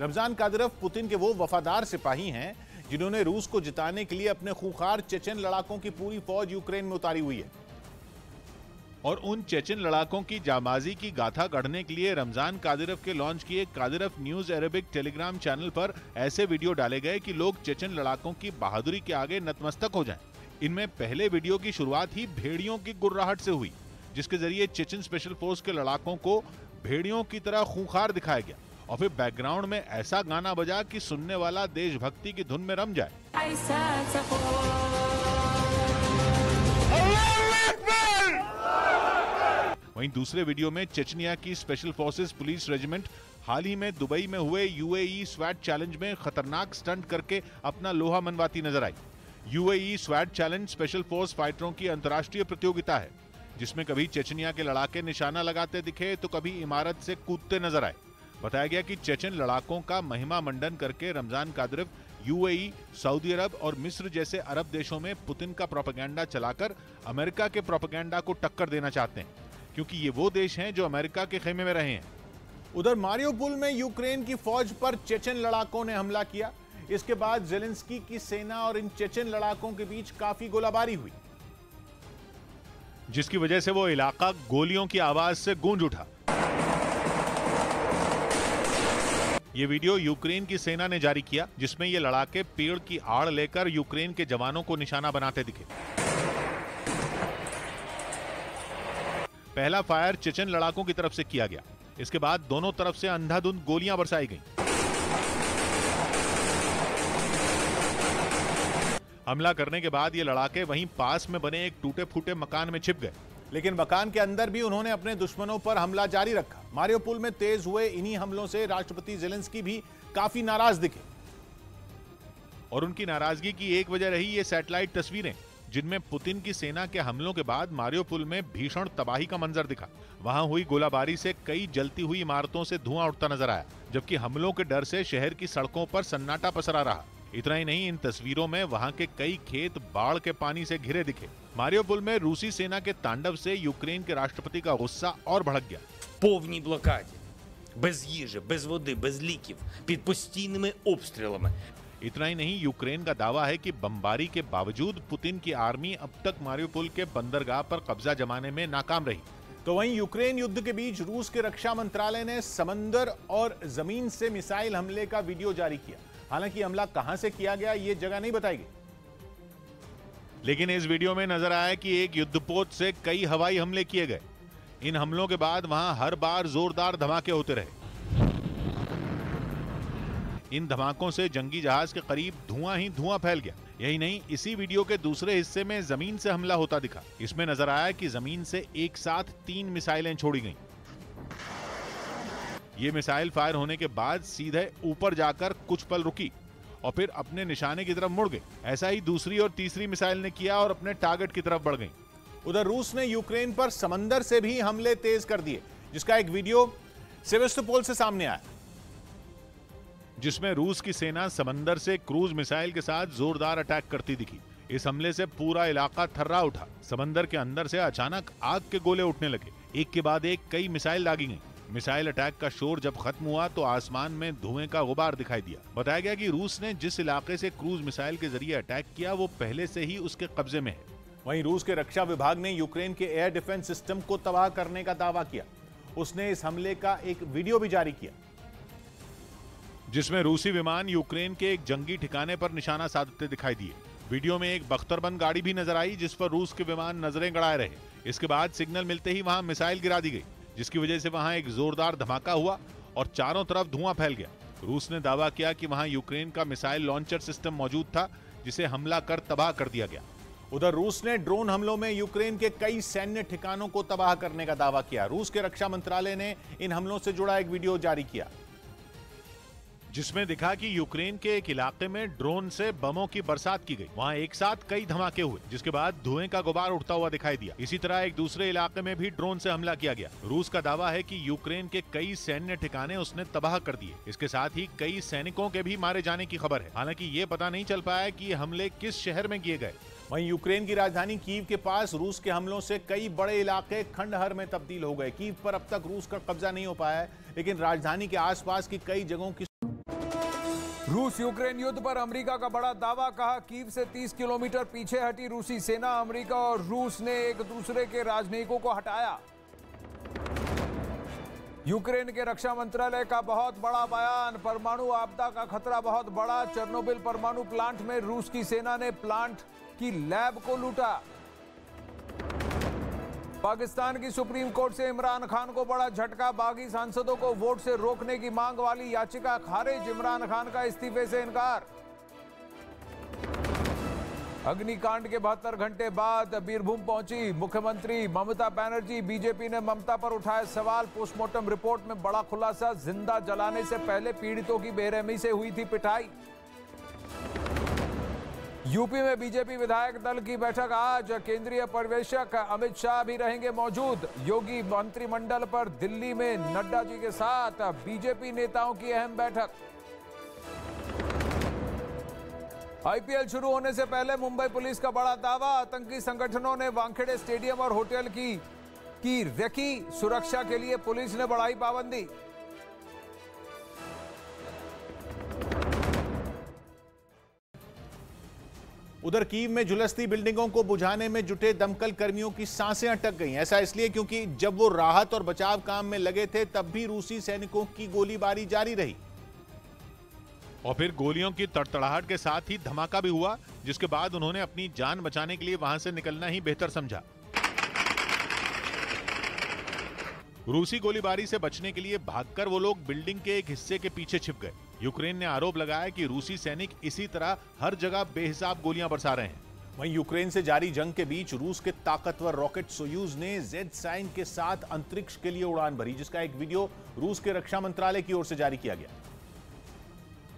रमजान कादिरोव पुतिन के वो वफादार सिपाही हैं जिन्होंने रूस को जिताने के लिए अपने खूंखार चेचन लड़ाकों की पूरी फौज यूक्रेन में उतारी हुई है। और उन चेचन लड़ाकों की जाबाजी की गाथा गढ़ने के लिए रमजान कादिरोव के लॉन्च किए Kadyrov news Arabic Telegram channel पर ऐसे वीडियो डाले गए कि लोग चेचन लड़ाकों की बहादुरी के आगे नतमस्तक हो जाएं। इनमें पहले वीडियो की शुरुआत ही भेड़ियों की गुर्राहट से हुई, जिसके जरिए चेचन स्पेशल फोर्स के लड़ाकों को भेड़ियों की तरह खूंखार दिखाया गया और फिर बैकग्राउंड में ऐसा गाना बजा कि सुनने वाला देशभक्ति की धुन में रम जाए। वहीं दूसरे वीडियो में चेचनिया की स्पेशल फोर्सेस पुलिस रेजिमेंट हाल ही में दुबई में हुए यूएई स्वैट चैलेंज में खतरनाक स्टंट करके अपना लोहा मनवाती नजर आई। यूएई स्वैट चैलेंज स्पेशल फोर्स फाइटरों की अंतर्राष्ट्रीय प्रतियोगिता है, जिसमें कभी चेचनिया के लड़ाके निशाना लगाते दिखे तो कभी इमारत से कूदते नजर आए। बताया गया कि चेचन लड़ाकों का महिमा मंडन करके रमजान कादिरोव यूएई, सऊदी अरब और मिस्र जैसे अरब देशों में पुतिन का प्रोपेगेंडा चलाकर अमेरिका के प्रोपेगेंडा को टक्कर देना चाहते हैं, क्योंकि ये वो देश हैं जो अमेरिका के खेमे में रहे हैं। उधर मारियोपोल में यूक्रेन की फौज पर चेचन लड़ाकों ने हमला किया। इसके बाद जेलेंस्की की सेना और इन चेचन लड़ाकों के बीच काफी गोलाबारी हुई, जिसकी वजह से वो इलाका गोलियों की आवाज से गूंज उठा। ये वीडियो यूक्रेन की सेना ने जारी किया, जिसमें ये लड़ाके पेड़ की आड़ लेकर यूक्रेन के जवानों को निशाना बनाते दिखे। पहला फायर चेचन लड़ाकों की तरफ से किया गया। इसके बाद दोनों तरफ से अंधाधुंध गोलियां बरसाई गईं। हमला करने के बाद ये लड़ाके वहीं पास में बने एक टूटे फूटे मकान में छिप गए, लेकिन मकान के अंदर भी उन्होंने अपने दुश्मनों पर हमला जारी रखा। मारियोपोल में तेज हुए इन्हीं हमलों से राष्ट्रपति जेलेंस्की भी काफी नाराज दिखे और उनकी नाराजगी की एक वजह रही ये सैटेलाइट तस्वीरें, जिनमें पुतिन की सेना के हमलों के बाद मारियोपोल में भीषण तबाही का मंजर दिखा। वहां हुई गोलाबारी से कई जलती हुई इमारतों से धुआं उठता नजर आया, जबकि हमलों के डर से शहर की सड़कों पर सन्नाटा पसरा रहा। इतना ही नहीं, इन तस्वीरों में वहां के कई खेत बाढ़ के पानी से घिरे दिखे। मारियोपोल में रूसी सेना के तांडव से यूक्रेन के राष्ट्रपति का गुस्सा और भड़क गया। повній блокаді, без їжі, без води, без ліків, під постійними обстрілами. इतना ही नहीं, यूक्रेन का दावा है कि बमबारी के बावजूद पुतिन की आर्मी अब तक मारियोपोल के बंदरगाह पर कब्जा जमाने में नाकाम रही। तो वहीं यूक्रेन युद्ध के बीच रूस के रक्षा मंत्रालय ने समंदर और जमीन से मिसाइल हमले का वीडियो जारी किया। हालांकि हमला कहां से किया गया ये जगह नहीं बताई गई, लेकिन इस वीडियो में नजर आया कि एक युद्धपोत से कई हवाई हमले किए गए। इन हमलों के बाद वहां हर बार जोरदार धमाके होते रहे। इन धमाकों से जंगी जहाज के करीब धुआं ही धुआं फैल गया। यही नहीं, इसी वीडियो के दूसरे हिस्से में जमीन से हमला होता दिखा। इसमें नजर आया कि जमीन से एक साथ 3 मिसाइलें छोड़ी गईं। ये मिसाइल फायर होने के बाद सीधे ऊपर जाकर कुछ पल रुकी और फिर अपने निशाने की तरफ मुड़ गई। ऐसा ही दूसरी और तीसरी मिसाइल ने किया और अपने टारगेट की तरफ बढ़ गई। उधर रूस ने यूक्रेन पर समंदर से भी हमले तेज कर दिए, जिसका एक वीडियो सेवेस्तोपोल से सामने आया, जिसमें रूस की सेना समंदर से क्रूज मिसाइल के साथ जोरदार अटैक करती दिखी। इस हमले से पूरा इलाका थर्रा उठा। समंदर के अंदर से अचानक आग के गोले उठने लगे। एक के बाद एक कई मिसाइल दागी गईं। मिसाइल अटैक का शोर जब खत्म हुआ तो आसमान में धुएं का गुबार दिखाई दिया। बताया गया कि रूस ने जिस इलाके से क्रूज मिसाइल के जरिए अटैक किया वो पहले से ही उसके कब्जे में है। वहीं रूस के रक्षा विभाग ने यूक्रेन के एयर डिफेंस सिस्टम को तबाह करने का दावा किया। उसने इस हमले का एक वीडियो भी जारी किया, जिसमें रूसी विमान यूक्रेन के एक जंगी ठिकाने पर निशाना साधते दिखाई दिए। वीडियो में एक बख्तरबंद गाड़ी भी नजर आई, जिस पर रूस के विमान नजरें गड़ाए रहे। इसके बाद सिग्नल मिलते ही वहां मिसाइल गिरा दी गई, जिसकी वजह से वहां एक जोरदार धमाका हुआ और चारों तरफ धुआं फैल गया। रूस ने दावा किया कि वहां यूक्रेन का मिसाइल लॉन्चर सिस्टम मौजूद था, जिसे हमला कर तबाह कर दिया गया। उधर रूस ने ड्रोन हमलों में यूक्रेन के कई सैन्य ठिकानों को तबाह करने का दावा किया। रूस के रक्षा मंत्रालय ने इन हमलों से जुड़ा एक वीडियो जारी किया, जिसमें दिखा कि यूक्रेन के एक इलाके में ड्रोन से बमों की बरसात की गई। वहां एक साथ कई धमाके हुए, जिसके बाद धुएं का गुबार उठता हुआ दिखाई दिया। इसी तरह एक दूसरे इलाके में भी ड्रोन से हमला किया गया। रूस का दावा है कि यूक्रेन के कई सैन्य ठिकाने उसने तबाह कर दिए। इसके साथ ही कई सैनिकों के भी मारे जाने की खबर है। हालांकि ये पता नहीं चल पाया कि ये हमले किस शहर में किए गए। वहीं यूक्रेन की राजधानी कीव के पास रूस के हमलों से कई बड़े इलाके खंडहर में तब्दील हो गए। कीव पर अब तक रूस का कब्जा नहीं हो पाया है, लेकिन राजधानी के आसपास की कई जगहों की रूस यूक्रेन युद्ध पर अमेरिका का बड़ा दावा, कहा कीव से 30 किलोमीटर पीछे हटी रूसी सेना। अमेरिका और रूस ने एक दूसरे के राजनयिकों को हटाया। यूक्रेन के रक्षा मंत्रालय का बहुत बड़ा बयान, परमाणु आपदा का खतरा बहुत बड़ा। चेर्नोबिल परमाणु प्लांट में रूस की सेना ने प्लांट की लैब को लूटा। पाकिस्तान की सुप्रीम कोर्ट से इमरान खान को बड़ा झटका, बागी सांसदों को वोट से रोकने की मांग वाली याचिका खारिज। इमरान खान का इस्तीफे से इनकार। अग्निकांड के 72 घंटे बाद बीरभूम पहुंची मुख्यमंत्री ममता बनर्जी। बीजेपी ने ममता पर उठाए सवाल। पोस्टमार्टम रिपोर्ट में बड़ा खुलासा, जिंदा जलाने से पहले पीड़ितों की बेरहमी से हुई थी पिटाई। यूपी में बीजेपी विधायक दल की बैठक आज, केंद्रीय पर्यवेक्षक अमित शाह भी रहेंगे मौजूद। योगी मंत्रिमंडल पर दिल्ली में नड्डा जी के साथ बीजेपी नेताओं की अहम बैठक। आईपीएल शुरू होने से पहले मुंबई पुलिस का बड़ा दावा, आतंकी संगठनों ने वानखेड़े स्टेडियम और होटल की रेकी। सुरक्षा के लिए पुलिस ने बढ़ाई पाबंदी। उधर कीव में झुलसती बिल्डिंगों को बुझाने में जुटे दमकल कर्मियों की सांसें अटक गईं। ऐसा इसलिए क्योंकि जब वो राहत और बचाव काम में लगे थे, तब भी रूसी सैनिकों की गोलीबारी जारी रही और फिर गोलियों की तड़तड़ाहट के साथ ही धमाका भी हुआ, जिसके बाद उन्होंने अपनी जान बचाने के लिए वहां से निकलना ही बेहतर समझा। रूसी गोलीबारी से बचने के लिए भागकर वो लोग बिल्डिंग के एक हिस्से के पीछे छिप गए। यूक्रेन ने आरोप लगाया कि रूसी सैनिक इसी तरह हर जगह बेहिसाब गोलियां बरसा रहे हैं। वहीं यूक्रेन से जारी जंग के बीच रूस के ताकतवर रॉकेट सोयूज ने जेड साइन के साथ अंतरिक्ष के लिए उड़ान भरी, जिसका एक वीडियो रूस के रक्षा मंत्रालय की ओर से जारी किया गया।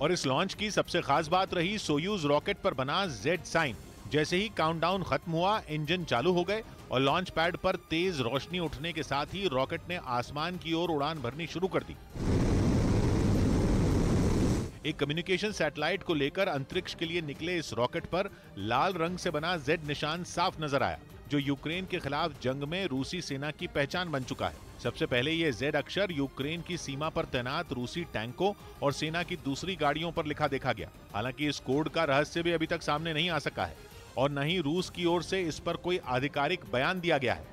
और इस लॉन्च की सबसे खास बात रही सोयूज रॉकेट पर बना जेड साइन। जैसे ही काउंटडाउन खत्म हुआ, इंजन चालू हो गए और लॉन्च पैड पर तेज रोशनी उठने के साथ ही रॉकेट ने आसमान की ओर उड़ान भरनी शुरू कर दी। एक कम्युनिकेशन सैटेलाइट को लेकर अंतरिक्ष के लिए निकले इस रॉकेट पर लाल रंग से बना जेड निशान साफ नजर आया, जो यूक्रेन के खिलाफ जंग में रूसी सेना की पहचान बन चुका है। सबसे पहले ये जेड अक्षर यूक्रेन की सीमा पर तैनात रूसी टैंकों और सेना की दूसरी गाड़ियों पर लिखा देखा गया। हालांकि इस कोड का रहस्य भी अभी तक सामने नहीं आ सका है और न ही रूस की ओर से इस पर कोई आधिकारिक बयान दिया गया है।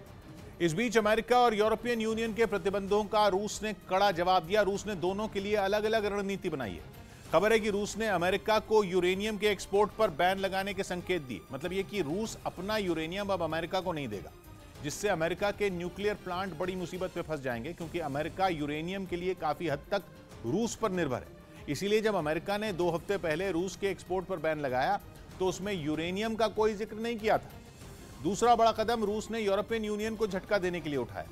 इस बीच अमेरिका और यूरोपियन यूनियन के प्रतिबंधों का रूस ने कड़ा जवाब दिया। रूस ने दोनों के लिए अलग अलग रणनीति बनाई है। खबर है कि रूस ने अमेरिका को यूरेनियम के एक्सपोर्ट पर बैन लगाने के संकेत दिए। मतलब ये कि रूस अपना यूरेनियम अब अमेरिका को नहीं देगा, जिससे अमेरिका के न्यूक्लियर प्लांट बड़ी मुसीबत में फंस जाएंगे, क्योंकि अमेरिका यूरेनियम के लिए काफी हद तक रूस पर निर्भर है। इसीलिए जब अमेरिका ने 2 हफ्ते पहले रूस के एक्सपोर्ट पर बैन लगाया तो उसमें यूरेनियम का कोई जिक्र नहीं किया था। दूसरा बड़ा कदम रूस ने यूरोपियन यूनियन को झटका देने के लिए उठाया।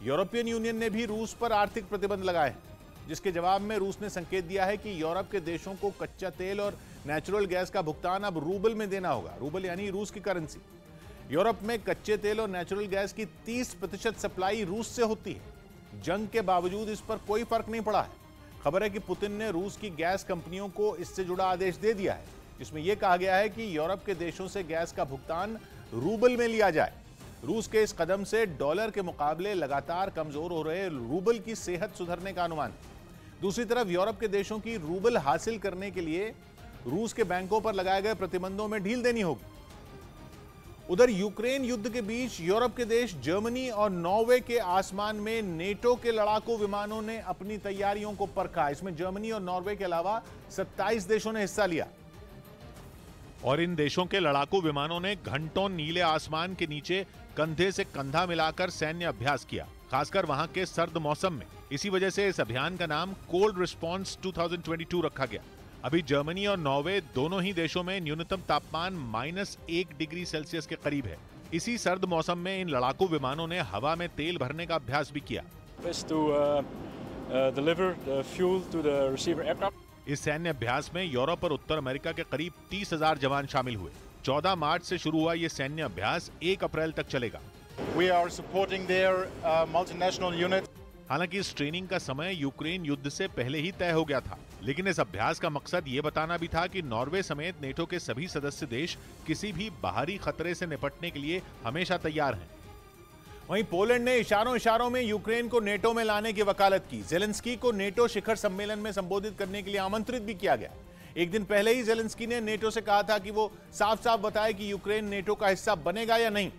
यूरोपियन यूनियन ने भी रूस पर आर्थिक प्रतिबंध लगाए हैं, जिसके जवाब में रूस ने संकेत दिया है कि यूरोप के देशों को कच्चा तेल और नेचुरल गैस का भुगतान अब रूबल में देना होगा। रूबल यानी रूस की करेंसी। यूरोप में कच्चे तेल और नेचुरल गैस की 30% सप्लाई रूस से होती है। जंग के बावजूद इस पर कोई फर्क नहीं पड़ा है। खबर है कि पुतिन ने रूस की गैस कंपनियों को इससे जुड़ा आदेश दे दिया है, जिसमें यह कहा गया है कि यूरोप के देशों से गैस का भुगतान रूबल में लिया जाए। रूस के इस कदम से डॉलर के मुकाबले लगातार कमजोर हो रहे रूबल की सेहत सुधरने का अनुमान है। दूसरी तरफ यूरोप के देशों की रूबल हासिल करने के लिए रूस के बैंकों पर लगाए गए प्रतिबंधों में ढील देनी होगी। उधर यूक्रेन युद्ध के बीच यूरोप के देश जर्मनी और नॉर्वे के आसमान में नेटो के लड़ाकू विमानों ने अपनी तैयारियों को परखा। इसमें जर्मनी और नॉर्वे के अलावा 27 देशों ने हिस्सा लिया और इन देशों के लड़ाकू विमानों ने घंटों नीले आसमान के नीचे कंधे से कंधा मिलाकर सैन्य अभ्यास किया, खासकर वहां के सर्द मौसम में। इसी वजह से इस अभियान का नाम कोल्ड रिस्पॉन्स 2022 रखा गया। अभी जर्मनी और नॉर्वे दोनों ही देशों में न्यूनतम तापमान -1 डिग्री सेल्सियस के करीब है। इसी सर्द मौसम में इन लड़ाकू विमानों ने हवा में तेल भरने का अभ्यास भी किया। इस सैन्य अभ्यास में यूरोप और उत्तर अमेरिका के करीब 30,000 जवान शामिल हुए। 14 मार्च से शुरू हुआ ये सैन्य अभ्यास 1 अप्रैल तक चलेगा। हालांकि इस ट्रेनिंग का समय यूक्रेन युद्ध से पहले ही तय हो गया था, लेकिन इस अभ्यास का मकसद ये बताना भी था कि नॉर्वे समेत नेटो के सभी सदस्य देश किसी भी बाहरी खतरे से निपटने के लिए हमेशा तैयार हैं। वहीं पोलैंड ने इशारों में यूक्रेन को नेटो में लाने की वकालत की। जेलेंस्की को नेटो शिखर सम्मेलन में संबोधित करने के लिए आमंत्रित भी किया गया। एक दिन पहले ही जेलेंस्की ने नेटो से कहा था कि वो साफ साफ बताए कि यूक्रेन नेटो का हिस्सा बनेगा या नहीं,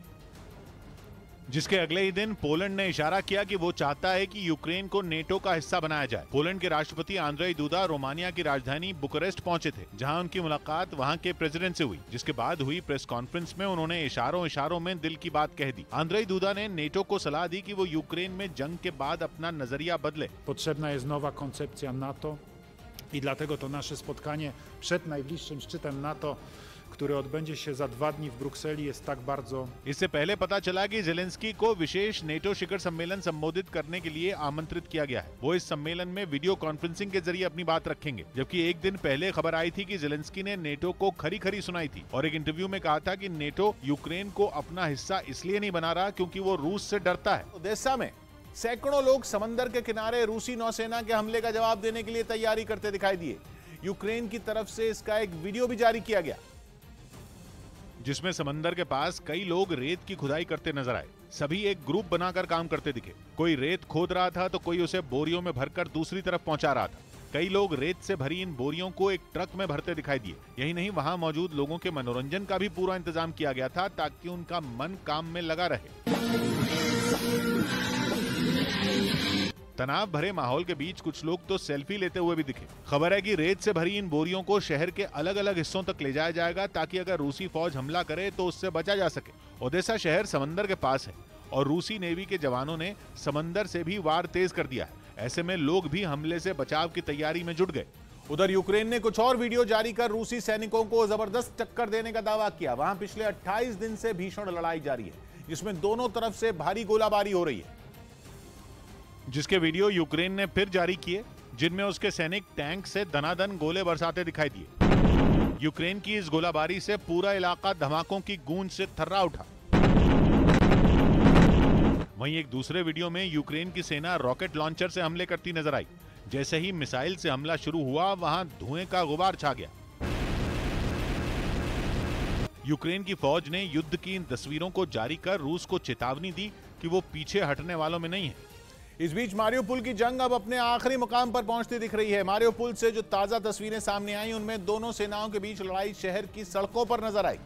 जिसके अगले ही दिन पोलैंड ने इशारा किया कि वो चाहता है कि यूक्रेन को नेटो का हिस्सा बनाया जाए। पोलैंड के राष्ट्रपति आंद्रेई दूदा रोमानिया की राजधानी बुकारेस्ट पहुंचे थे, जहां उनकी मुलाकात वहां के प्रेसिडेंट से हुई, जिसके बाद हुई प्रेस कॉन्फ्रेंस में उन्होंने इशारों में दिल की बात कह दी। आंद्रेई दूदा ने नेटो को सलाह दी कि वो यूक्रेन में जंग के बाद अपना नजरिया बदले। Potrzebna jest nowa koncepcja NATO i dlatego to nasze spotkanie przed najbliższym szczytem NATO, który odbędzie się za 2 dni w Brukseli, jest tak bardzo... इससे पहले पता चला कि जेलेंस्की को विशेष नेटो शिखर सम्मेलन संबोधित करने के लिए आमंत्रित किया गया है। वो इस सम्मेलन में वीडियो कॉन्फ्रेंसिंग के जरिए अपनी बात रखेंगे, जबकि एक दिन पहले खबर आई थी कि जेलेंस्की ने नेटो को खरी सुनाई थी और एक इंटरव्यू में कहा था कि नेटो यूक्रेन को अपना हिस्सा इसलिए नहीं बना रहा क्योंकि वो रूस से डरता है। ओदेसा में सैकड़ों लोग समंदर के किनारे रूसी नौसेना के हमले का जवाब देने के लिए तैयारी करते दिखाई दिए। यूक्रेन की तरफ से इसका एक वीडियो भी जारी किया गया, जिसमें समंदर के पास कई लोग रेत की खुदाई करते नजर आए। सभी एक ग्रुप बनाकर काम करते दिखे। कोई रेत खोद रहा था तो कोई उसे बोरियों में भरकर दूसरी तरफ पहुंचा रहा था। कई लोग रेत से भरी इन बोरियों को एक ट्रक में भरते दिखाई दिए। यही नहीं, वहां मौजूद लोगों के मनोरंजन का भी पूरा इंतजाम किया गया था ताकि उनका मन काम में लगा रहे। तनाव भरे माहौल के बीच कुछ लोग तो सेल्फी लेते हुए भी दिखे। खबर है कि रेत से भरी इन बोरियों को शहर के अलग अलग हिस्सों तक ले जाया जाएगा ताकि अगर रूसी फौज हमला करे तो उससे बचा जा सके। ओदेसा शहर समंदर के पास है और रूसी नेवी के जवानों ने समंदर से भी वार तेज कर दिया है। ऐसे में लोग भी हमले से बचाव की तैयारी में जुट गए। उधर यूक्रेन ने कुछ और वीडियो जारी कर रूसी सैनिकों को जबरदस्त टक्कर देने का दावा किया। वहां पिछले 28 दिन से भीषण लड़ाई जारी है, जिसमें दोनों तरफ से भारी गोलाबारी हो रही है, जिसके वीडियो यूक्रेन ने फिर जारी किए, जिनमें उसके सैनिक टैंक से दनादन गोले बरसाते दिखाई दिए। यूक्रेन की इस गोलाबारी से पूरा इलाका धमाकों की गूंज से थर्रा उठा। वहीं एक दूसरे वीडियो में यूक्रेन की सेना रॉकेट लॉन्चर से हमले करती नजर आई। जैसे ही मिसाइल से हमला शुरू हुआ, वहां धुएं का गुबार छा गया। यूक्रेन की फौज ने युद्ध की इन तस्वीरों को जारी कर रूस को चेतावनी दी कि वो पीछे हटने वालों में नहीं है। इस बीच मारियोपुल की जंग अब अपने आखिरी मुकाम पर पहुंचती दिख रही है। मारियोपुल से जो ताजा तस्वीरें सामने आई, उनमें दोनों सेनाओं के बीच लड़ाई शहर की सड़कों पर नजर आई।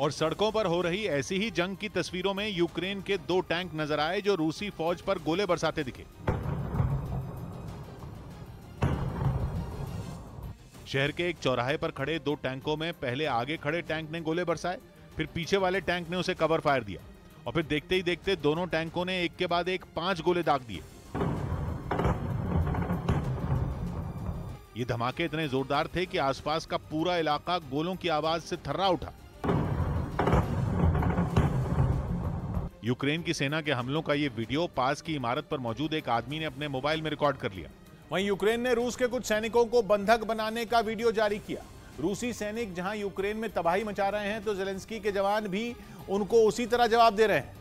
और सड़कों पर हो रही ऐसी ही जंग की तस्वीरों में यूक्रेन के 2 टैंक नजर आए जो रूसी फौज पर गोले बरसाते दिखे। शहर के एक चौराहे पर खड़े 2 टैंकों में पहले आगे खड़े टैंक ने गोले बरसाए, फिर पीछे वाले टैंक ने उसे कवर फायर दिया और फिर देखते ही देखते दोनों टैंकों ने एक के बाद एक 5 गोले दाग दिए। ये धमाके इतने जोरदार थे कि आसपास का पूरा इलाका गोलों की आवाज से थर्रा उठा। यूक्रेन की सेना के हमलों का ये वीडियो पास की इमारत पर मौजूद एक आदमी ने अपने मोबाइल में रिकॉर्ड कर लिया। वहीं यूक्रेन ने रूस के कुछ सैनिकों को बंधक बनाने का वीडियो जारी किया। रूसी सैनिक जहां यूक्रेन में तबाही मचा रहे हैं, तो जेलेंस्की के जवान भी उनको उसी तरह जवाब दे रहे हैं।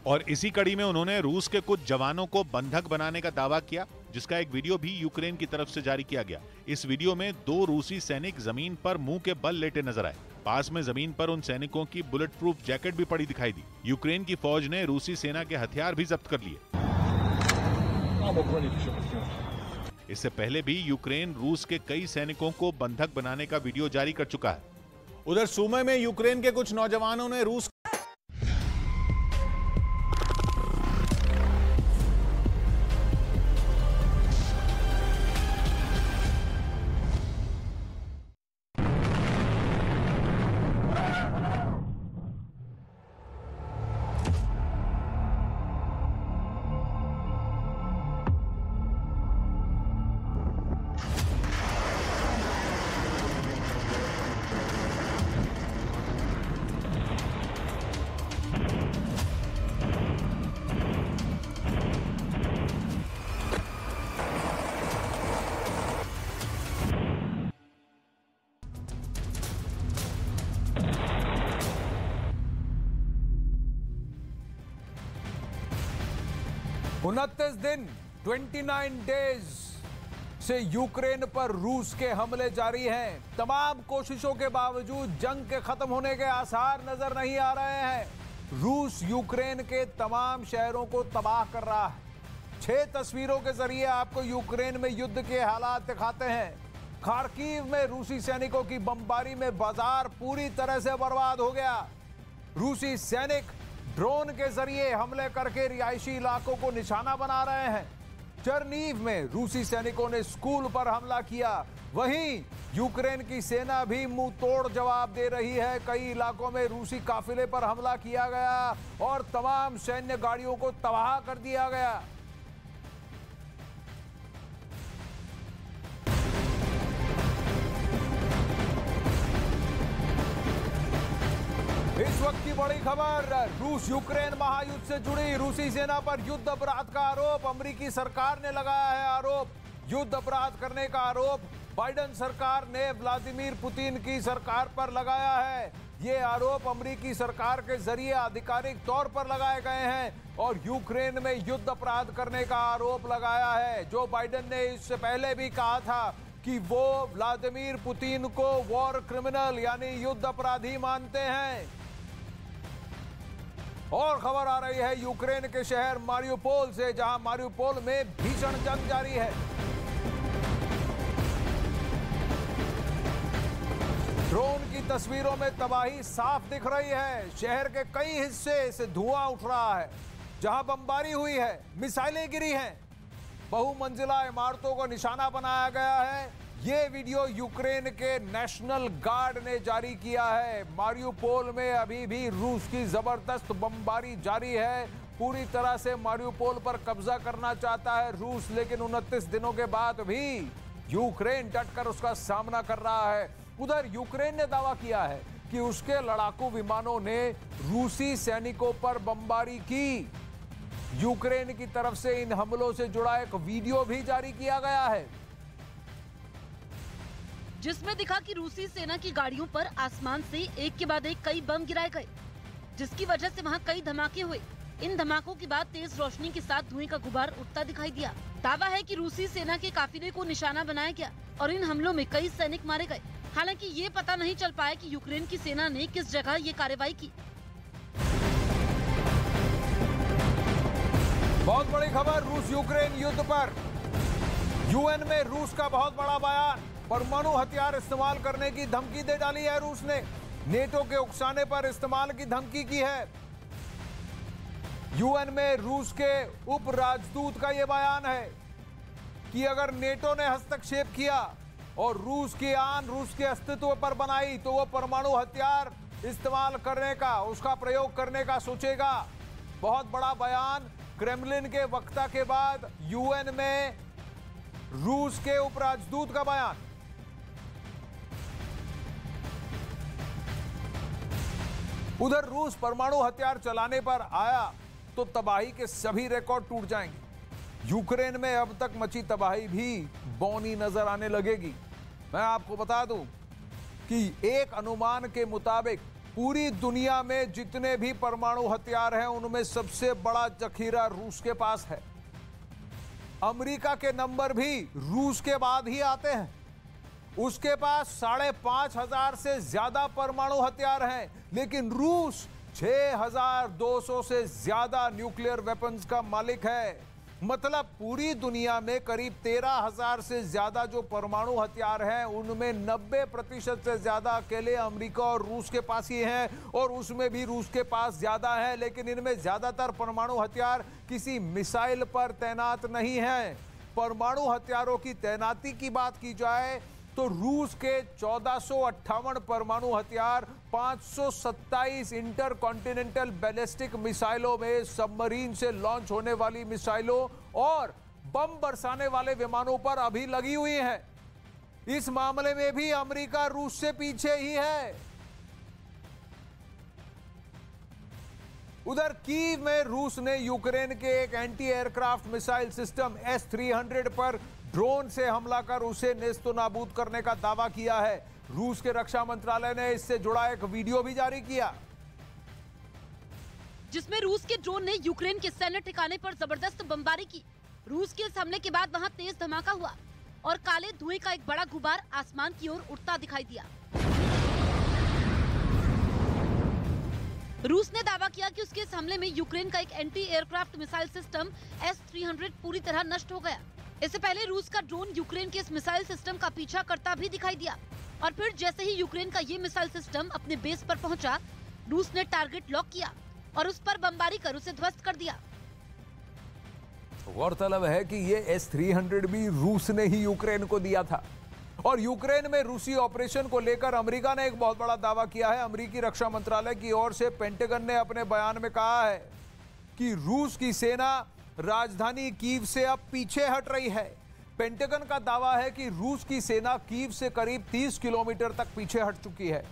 और इसी कड़ी में उन्होंने रूस के कुछ जवानों को बंधक बनाने का दावा किया, जिसका एक वीडियो भी यूक्रेन की तरफ से जारी किया गया। इस वीडियो में 2 रूसी सैनिक जमीन पर मुंह के बल लेटे नजर आए। पास में जमीन पर उन सैनिकों की बुलेट प्रूफ जैकेट भी पड़ी दिखाई दी। यूक्रेन की फौज ने रूसी सेना के हथियार भी जब्त कर लिए। इससे पहले भी यूक्रेन रूस के कई सैनिकों को बंधक बनाने का वीडियो जारी कर चुका है। उधर सूमे में यूक्रेन के कुछ नौजवानों ने रूस 29 दिन 29 डेज से यूक्रेन पर रूस के हमले जारी हैं। तमाम कोशिशों के बावजूद जंग के खत्म होने के आसार नजर नहीं आ रहे हैं। रूस यूक्रेन के तमाम शहरों को तबाह कर रहा है। 6 तस्वीरों के जरिए आपको यूक्रेन में युद्ध के हालात दिखाते हैं। खार्किव में रूसी सैनिकों की बमबारी में बाजार पूरी तरह से बर्बाद हो गया। रूसी सैनिक ड्रोन के जरिए हमले करके रिहायशी इलाकों को निशाना बना रहे हैं। चरनीव में रूसी सैनिकों ने स्कूल पर हमला किया। वहीं यूक्रेन की सेना भी मुंह तोड़ जवाब दे रही है। कई इलाकों में रूसी काफिले पर हमला किया गया और तमाम सैन्य गाड़ियों को तबाह कर दिया गया। इस वक्त की बड़ी खबर, रूस यूक्रेन महायुद्ध से जुड़ी रूसी सेना पर युद्ध अपराध का आरोप। अमेरिकी सरकार ने लगाया है आरोप, युद्ध अपराध करने का आरोप बाइडेन सरकार ने व्लादिमीर पुतिन की सरकार पर लगाया है। ये आरोप अमेरिकी सरकार के जरिए आधिकारिक तौर पर लगाए गए हैं और यूक्रेन में युद्ध अपराध करने का आरोप लगाया है। जो बाइडेन ने इससे पहले भी कहा था कि वो व्लादिमीर पुतिन को वॉर क्रिमिनल यानी युद्ध अपराधी मानते हैं। और खबर आ रही है यूक्रेन के शहर मारियुपोल से, जहां मारियुपोल में भीषण जंग जारी है। ड्रोन की तस्वीरों में तबाही साफ दिख रही है। शहर के कई हिस्से से धुआं उठ रहा है। जहां बमबारी हुई है, मिसाइलें गिरी हैं, बहुमंजिला इमारतों को निशाना बनाया गया है। ये वीडियो यूक्रेन के नेशनल गार्ड ने जारी किया है। मारियुपोल में अभी भी रूस की जबरदस्त बमबारी जारी है। पूरी तरह से मारियुपोल पर कब्जा करना चाहता है रूस, लेकिन 29 दिनों के बाद भी यूक्रेन डटकर उसका सामना कर रहा है। उधर यूक्रेन ने दावा किया है कि उसके लड़ाकू विमानों ने रूसी सैनिकों पर बमबारी की। यूक्रेन की तरफ से इन हमलों से जुड़ा एक वीडियो भी जारी किया गया है, जिसमें दिखा कि रूसी सेना की गाड़ियों पर आसमान से एक के बाद एक कई बम गिराए गए, जिसकी वजह से वहां कई धमाके हुए। इन धमाकों के बाद तेज रोशनी के साथ धुएं का गुबार उठता दिखाई दिया। दावा है कि रूसी सेना के काफिले को निशाना बनाया गया और इन हमलों में कई सैनिक मारे गए। हालांकि ये पता नहीं चल पाया कि यूक्रेन की सेना ने किस जगह ये कार्रवाई की। बहुत बड़ी खबर रूस यूक्रेन युद्ध पर। यूएन में रूस का बहुत बड़ा बयान। परमाणु हथियार इस्तेमाल करने की धमकी दे डाली है रूस ने। नेटो के उकसाने पर इस्तेमाल की धमकी की है। यूएन में रूस के उप राजदूत का यह बयान है कि अगर नेटो ने हस्तक्षेप किया और रूस की आन रूस के अस्तित्व पर बनाई तो वो परमाणु हथियार इस्तेमाल करने का, उसका प्रयोग करने का सोचेगा। बहुत बड़ा बयान क्रेमलिन के वक्ता के बाद यूएन में रूस के उप राजदूत का बयान। उधर रूस परमाणु हथियार चलाने पर आया तो तबाही के सभी रिकॉर्ड टूट जाएंगे। यूक्रेन में अब तक मची तबाही भी बौनी नजर आने लगेगी। मैं आपको बता दूं कि एक अनुमान के मुताबिक पूरी दुनिया में जितने भी परमाणु हथियार हैं उनमें सबसे बड़ा जखीरा रूस के पास है। अमेरिका के नंबर भी रूस के बाद ही आते हैं। उसके पास 5,500 से ज्यादा परमाणु हथियार हैं, लेकिन रूस 6,200 से ज्यादा न्यूक्लियर वेपन्स का मालिक है। मतलब पूरी दुनिया में करीब 13,000 से ज्यादा जो परमाणु हथियार हैं उनमें 90% से ज्यादा अकेले अमेरिका और रूस के पास ही हैं, और उसमें भी रूस के पास ज्यादा है। लेकिन इनमें ज्यादातर परमाणु हथियार किसी मिसाइल पर तैनात नहीं है। परमाणु हथियारों की तैनाती की बात की जाए तो रूस के 1458 परमाणु हथियार 527 इंटरकॉन्टिनेंटल बैलिस्टिक मिसाइलों में सबमरीन से लॉन्च होने वाली मिसाइलों और बम बरसाने वाले विमानों पर अभी लगी हुई हैं। इस मामले में भी अमेरिका रूस से पीछे ही है। उधर कीव में रूस ने यूक्रेन के एक anti aircraft missile system S-300 पर ड्रोन से हमला कर उसे नेस्तनाबूद करने का दावा किया है। रूस के रक्षा मंत्रालय ने इससे जुड़ा एक वीडियो भी जारी किया। जिसमें रूस के ड्रोन ने यूक्रेन के सैन्य ठिकाने पर जबरदस्त बमबारी की। रूस के इस हमले के बाद वहां तेज धमाका हुआ और काले धुएं का एक बड़ा गुबार आसमान की ओर उड़ता दिखाई दिया। रूस ने दावा किया कि उसके इस हमले में यूक्रेन का एक anti aircraft missile system S-300 पूरी तरह नष्ट हो गया। इससे पहले रूस का ड्रोन यूक्रेन के इस मिसाइल सिस्टम का पीछा करता भी दिखाई दिया और फिर जैसे ही यूक्रेन का ये मिसाइल सिस्टम अपने बेस पर पहुंचा, रूस ने टारगेट लॉक किया और उस पर बमबारी कर उसे ध्वस्त कर दिया। गौरतलब है कि ये S-300 भी रूस ने ही यूक्रेन को दिया था और यूक्रेन में रूसी ऑपरेशन को लेकर अमेरिका ने एक बहुत बड़ा दावा किया है। अमेरिकी रक्षा मंत्रालय की ओर से पेंटागन ने अपने बयान में कहा है कि रूस की सेना राजधानी कीव से अब पीछे हट रही है। पेंटागन का दावा है कि रूस की सेना कीव से करीब 30 किलोमीटर तक पीछे हट चुकी है।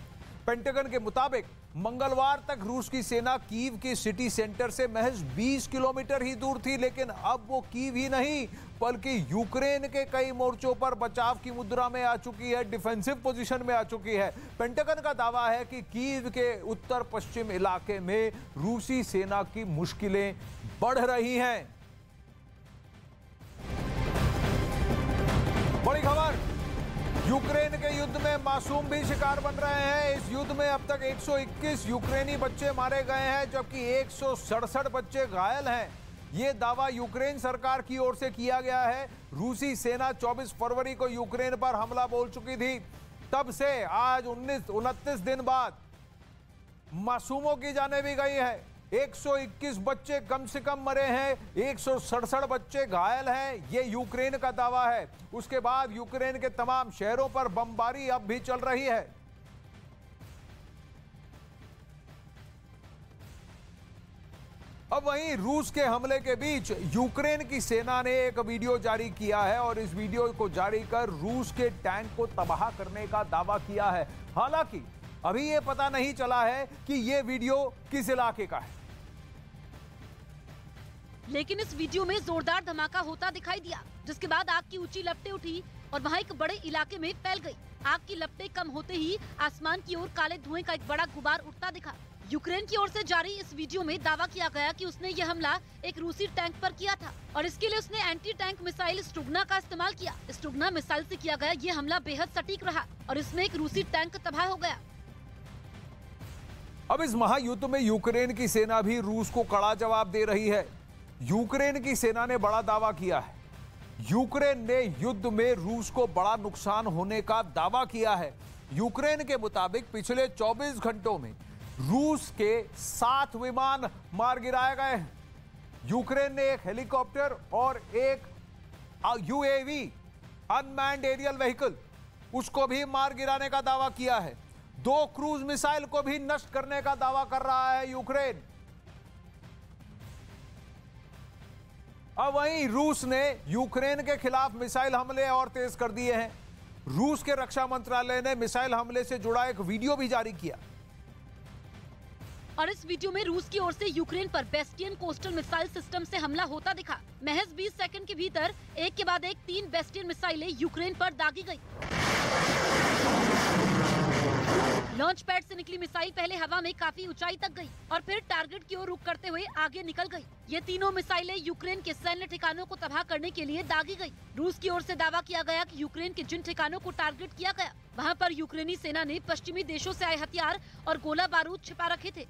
पेंटागन के मुताबिक मंगलवार तक रूस की सेना कीव के सिटी सेंटर से महज 20 किलोमीटर ही दूर थी, लेकिन अब वो कीव ही नहीं बल्कि यूक्रेन के कई मोर्चों पर बचाव की मुद्रा में आ चुकी है, डिफेंसिव पोजीशन में आ चुकी है। पेंटागन का दावा है कि कीव के उत्तर पश्चिम इलाके में रूसी सेना की मुश्किलें बढ़ रही हैं। बड़ी खबर, यूक्रेन के युद्ध में मासूम भी शिकार बन रहे हैं। इस युद्ध में अब तक 121 यूक्रेनी बच्चे मारे गए हैं जबकि 167 बच्चे घायल हैं। यह दावा यूक्रेन सरकार की ओर से किया गया है। रूसी सेना 24 फरवरी को यूक्रेन पर हमला बोल चुकी थी। तब से आज 29 दिन बाद मासूमों की जानें भी गई है। 121 बच्चे कम से कम मरे हैं, 167 बच्चे घायल हैं, ये यूक्रेन का दावा है। उसके बाद यूक्रेन के तमाम शहरों पर बमबारी अब भी चल रही है। अब वहीं रूस के हमले के बीच यूक्रेन की सेना ने एक वीडियो जारी किया है और इस वीडियो को जारी कर रूस के टैंक को तबाह करने का दावा किया है। हालांकि अभी यह पता नहीं चला है कि यह वीडियो किस इलाके का है, लेकिन इस वीडियो में जोरदार धमाका होता दिखाई दिया, जिसके बाद आग की ऊंची लपटें उठी और वहां एक बड़े इलाके में फैल गई। आग की लपटें कम होते ही आसमान की ओर काले धुएं का एक बड़ा गुबार उठता दिखा। यूक्रेन की ओर से जारी इस वीडियो में दावा किया गया कि उसने यह हमला एक रूसी टैंक पर किया था और इसके लिए उसने एंटी टैंक मिसाइल स्टुगना का इस्तेमाल किया। स्टुगना मिसाइल से किया गया ये हमला बेहद सटीक रहा और इसमें एक रूसी टैंक तबाह हो गया। अब इस महायुद्ध में यूक्रेन की सेना भी रूस को कड़ा जवाब दे रही है। यूक्रेन की सेना ने बड़ा दावा किया है। यूक्रेन ने युद्ध में रूस को बड़ा नुकसान होने का दावा किया है। यूक्रेन के मुताबिक पिछले 24 घंटों में रूस के 7 विमान मार गिराए गए हैं। यूक्रेन ने एक हेलीकॉप्टर और एक UAV अनमैन्ड एरियल व्हीकल उसको भी मार गिराने का दावा किया है। 2 क्रूज मिसाइल को भी नष्ट करने का दावा कर रहा है यूक्रेन। अब वहीं रूस ने यूक्रेन के खिलाफ मिसाइल हमले और तेज कर दिए हैं। रूस के रक्षा मंत्रालय ने मिसाइल हमले से जुड़ा एक वीडियो भी जारी किया और इस वीडियो में रूस की ओर से यूक्रेन पर बेस्टियन कोस्टल मिसाइल सिस्टम से हमला होता दिखा। महज 20 सेकंड के भीतर एक के बाद एक 3 बेस्टियन मिसाइलें यूक्रेन पर दागी गई। लॉन्च पैड से निकली मिसाइल पहले हवा में काफी ऊंचाई तक गई और फिर टारगेट की ओर रुख करते हुए आगे निकल गई। ये तीनों मिसाइलें यूक्रेन के सैन्य ठिकानों को तबाह करने के लिए दागी गई। रूस की ओर से दावा किया गया कि यूक्रेन के जिन ठिकानों को टारगेट किया गया वहां पर यूक्रेनी सेना ने पश्चिमी देशों से आए हथियार और गोला बारूद छिपा रखे थे।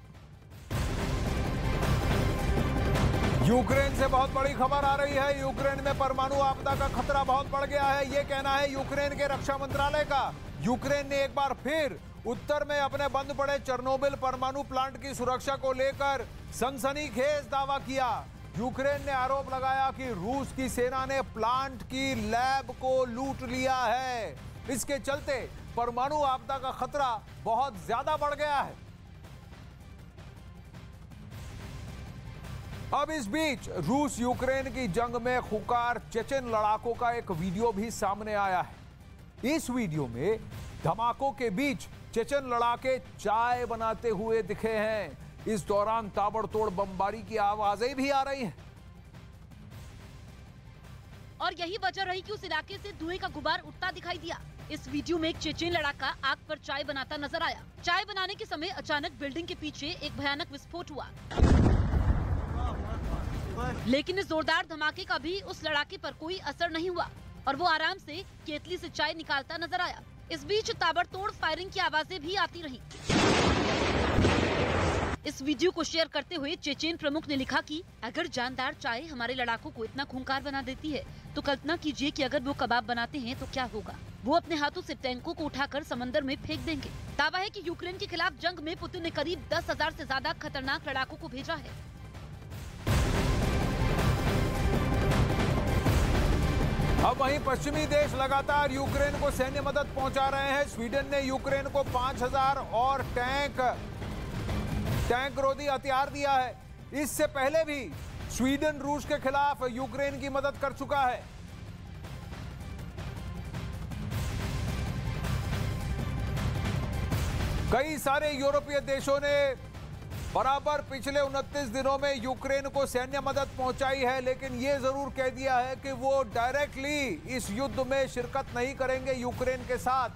यूक्रेन से बहुत बड़ी खबर आ रही है। यूक्रेन में परमाणु आपदा का खतरा बहुत बढ़ गया है, ये कहना है यूक्रेन के रक्षा मंत्रालय का। यूक्रेन ने एक बार फिर उत्तर में अपने बंद पड़े चेर्नोबिल परमाणु प्लांट की सुरक्षा को लेकर सनसनीखेज दावा किया। यूक्रेन ने आरोप लगाया कि रूस की सेना ने प्लांट की लैब को लूट लिया है। इसके चलते परमाणु आपदा का खतरा बहुत ज्यादा बढ़ गया है। अब इस बीच रूस यूक्रेन की जंग में खुकार चेचेन लड़ाकों का एक वीडियो भी सामने आया है। इस वीडियो में धमाकों के बीच चेचेन लड़ाके चाय बनाते हुए दिखे हैं। इस दौरान ताबड़तोड़ बमबारी की आवाजें भी आ रही हैं और यही वजह रही कि उस इलाके से धुएं का गुबार उठता दिखाई दिया। इस वीडियो में एक चेचेन लड़ाका आग पर चाय बनाता नजर आया। चाय बनाने के समय अचानक बिल्डिंग के पीछे एक भयानक विस्फोट हुआ। लेकिन इस जोरदार धमाके का भी उस लड़ाके पर कोई असर नहीं हुआ और वो आराम से केतली से चाय निकालता नजर आया। इस बीच ताबड़तोड़ फायरिंग की आवाजें भी आती रही। इस वीडियो को शेयर करते हुए चेचेन प्रमुख ने लिखा कि अगर जानदार चाय हमारे लड़ाकों को इतना खूंखार बना देती है तो कल्पना कीजिए कि अगर वो कबाब बनाते हैं तो क्या होगा। वो अपने हाथों से टैंकों को उठाकर समंदर में फेंक देंगे। दावा है कि यूक्रेन के खिलाफ जंग में पुतिन ने करीब 10,000 से ज्यादा खतरनाक लड़ाकों को भेजा है। अब वहीं पश्चिमी देश लगातार यूक्रेन को सैन्य मदद पहुंचा रहे हैं। स्वीडन ने यूक्रेन को 5,000 और टैंक रोधी हथियार दिया है। इससे पहले भी स्वीडन रूस के खिलाफ यूक्रेन की मदद कर चुका है। कई सारे यूरोपीय देशों ने बराबर पिछले 29 दिनों में यूक्रेन को सैन्य मदद पहुंचाई है, लेकिन यह जरूर कह दिया है कि वो डायरेक्टली इस युद्ध में शिरकत नहीं करेंगे यूक्रेन के साथ।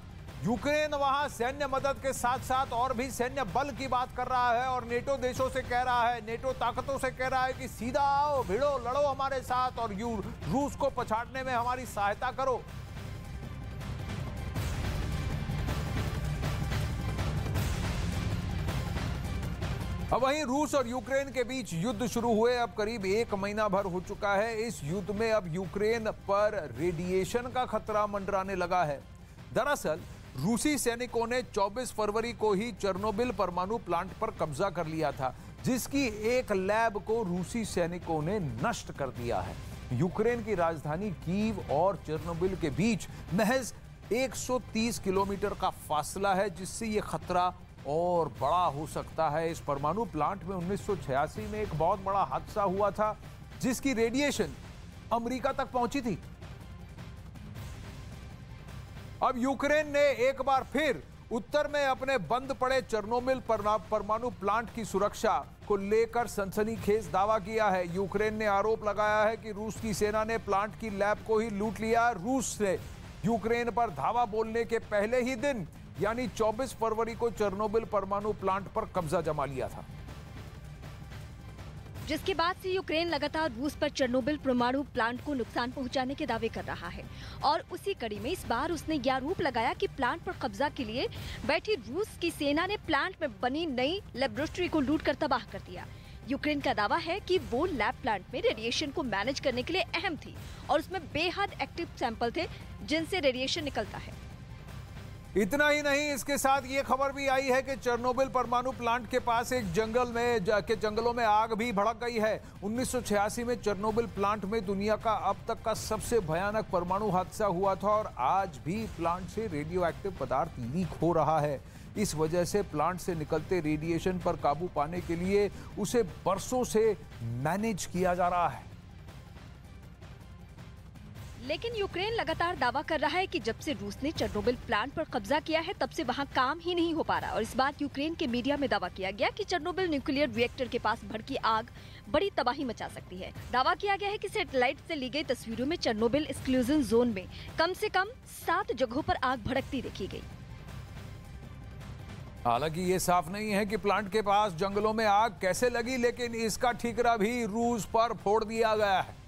यूक्रेन वहां सैन्य मदद के साथ साथ और भी सैन्य बल की बात कर रहा है और नेटो देशों से कह रहा है, नेटो ताकतों से कह रहा है कि सीधा आओ, भिड़ो, लड़ो हमारे साथ और रूस को पछाड़ने में हमारी सहायता करो। अब वहीं रूस और यूक्रेन के बीच युद्ध शुरू हुए अब करीब 1 महीना भर हो चुका है। इस युद्ध में अब यूक्रेन पर रेडिएशन का खतरा मंडराने लगा है। दरअसल रूसी सैनिकों ने 24 फरवरी को ही चेर्नोबिल परमाणु प्लांट पर कब्जा कर लिया था, जिसकी एक लैब को रूसी सैनिकों ने नष्ट कर दिया है। यूक्रेन की राजधानी कीव और चेर्नोबिल के बीच महज 130 किलोमीटर का फासला है, जिससे यह खतरा और बड़ा हो सकता है। इस परमाणु प्लांट में 1986 में एक बहुत बड़ा हादसा हुआ था, जिसकी रेडिएशन अमेरिका तक पहुंची थी। अब यूक्रेन ने एक बार फिर उत्तर में अपने बंद पड़े चेर्नोबिल परमाणु प्लांट की सुरक्षा को लेकर सनसनीखेज दावा किया है। यूक्रेन ने आरोप लगाया है कि रूस की सेना ने प्लांट की लैब को ही लूट लिया। रूस ने यूक्रेन पर धावा बोलने के पहले ही दिन यानी 24 फरवरी को चेर्नोबिल परमाणु प्लांट पर कब्जा जमा लिया था, जिसके बाद से यूक्रेन लगातार रूस पर चेर्नोबिल परमाणु प्लांट को नुकसान पहुंचाने के दावे कर रहा है। और उसी कड़ी में इस बार उसने यह आरोप लगाया कि प्लांट पर कब्जा के लिए बैठी रूस की सेना ने प्लांट में बनी नई लेबोरेटरी को लूट कर तबाह कर दिया। यूक्रेन का दावा है कि वो लैब प्लांट में रेडिएशन को मैनेज करने के लिए अहम थी और उसमें बेहद एक्टिव सैंपल थे जिनसे रेडिएशन निकलता है। इतना ही नहीं, इसके साथ ये खबर भी आई है कि चेर्नोबिल परमाणु प्लांट के पास एक जंगलों में आग भी भड़क गई है। 1986 में चेर्नोबिल प्लांट में दुनिया का अब तक का सबसे भयानक परमाणु हादसा हुआ था और आज भी प्लांट से रेडियो एक्टिव पदार्थ लीक हो रहा है। इस वजह से प्लांट से निकलते रेडिएशन पर काबू पाने के लिए उसे बरसों से मैनेज किया जा रहा है। लेकिन यूक्रेन लगातार दावा कर रहा है कि जब से रूस ने चेर्नोबिल प्लांट पर कब्जा किया है तब से वहां काम ही नहीं हो पा रहा। और इस बात यूक्रेन के मीडिया में दावा किया गया कि चेर्नोबिल न्यूक्लियर रिएक्टर के पास भड़की आग बड़ी तबाही मचा सकती है। दावा किया गया है कि सैटेलाइट से ली गई तस्वीरों में चेर्नोबिल एक्सक्लूजन जोन में कम से कम 7 जगहों पर आग भड़कती देखी गई। हालांकि ये साफ नहीं है कि प्लांट के पास जंगलों में आग कैसे लगी, लेकिन इसका ठिकरा भी रूस पर फोड़ दिया गया है।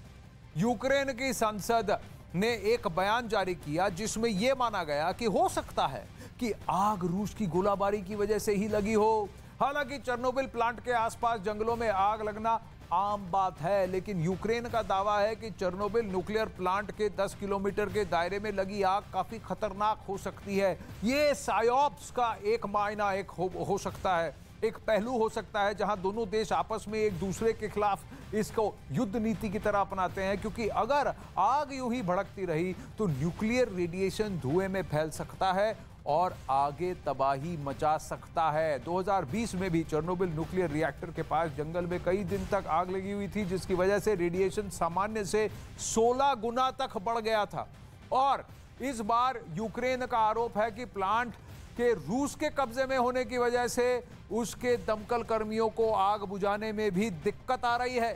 यूक्रेन की संसद ने एक बयान जारी किया जिसमें यह माना गया कि हो सकता है कि आग रूस की गोलाबारी की वजह से ही लगी हो। हालांकि चेर्नोबिल प्लांट के आसपास जंगलों में आग लगना आम बात है, लेकिन यूक्रेन का दावा है कि चेर्नोबिल न्यूक्लियर प्लांट के 10 किलोमीटर के दायरे में लगी आग काफी खतरनाक हो सकती है। ये साइओप्स का एक मायना हो सकता है, एक पहलू हो सकता है जहां दोनों देश आपस में एक दूसरे के खिलाफ इसको युद्ध नीति की तरह अपनाते हैं, क्योंकि अगर आग यूं ही भड़कती रही तो न्यूक्लियर रेडिएशन धुएं में फैल सकता है और आगे तबाही मचा सकता है। 2020 में भी चेर्नोबिल न्यूक्लियर रिएक्टर के पास जंगल में कई दिन तक आग लगी हुई थी, जिसकी वजह से रेडिएशन सामान्य से 16 गुना तक बढ़ गया था। और इस बार यूक्रेन का आरोप है कि प्लांट के रूस के कब्जे में होने की वजह से उसके दमकल कर्मियों को आग बुझाने में भी दिक्कत आ रही है।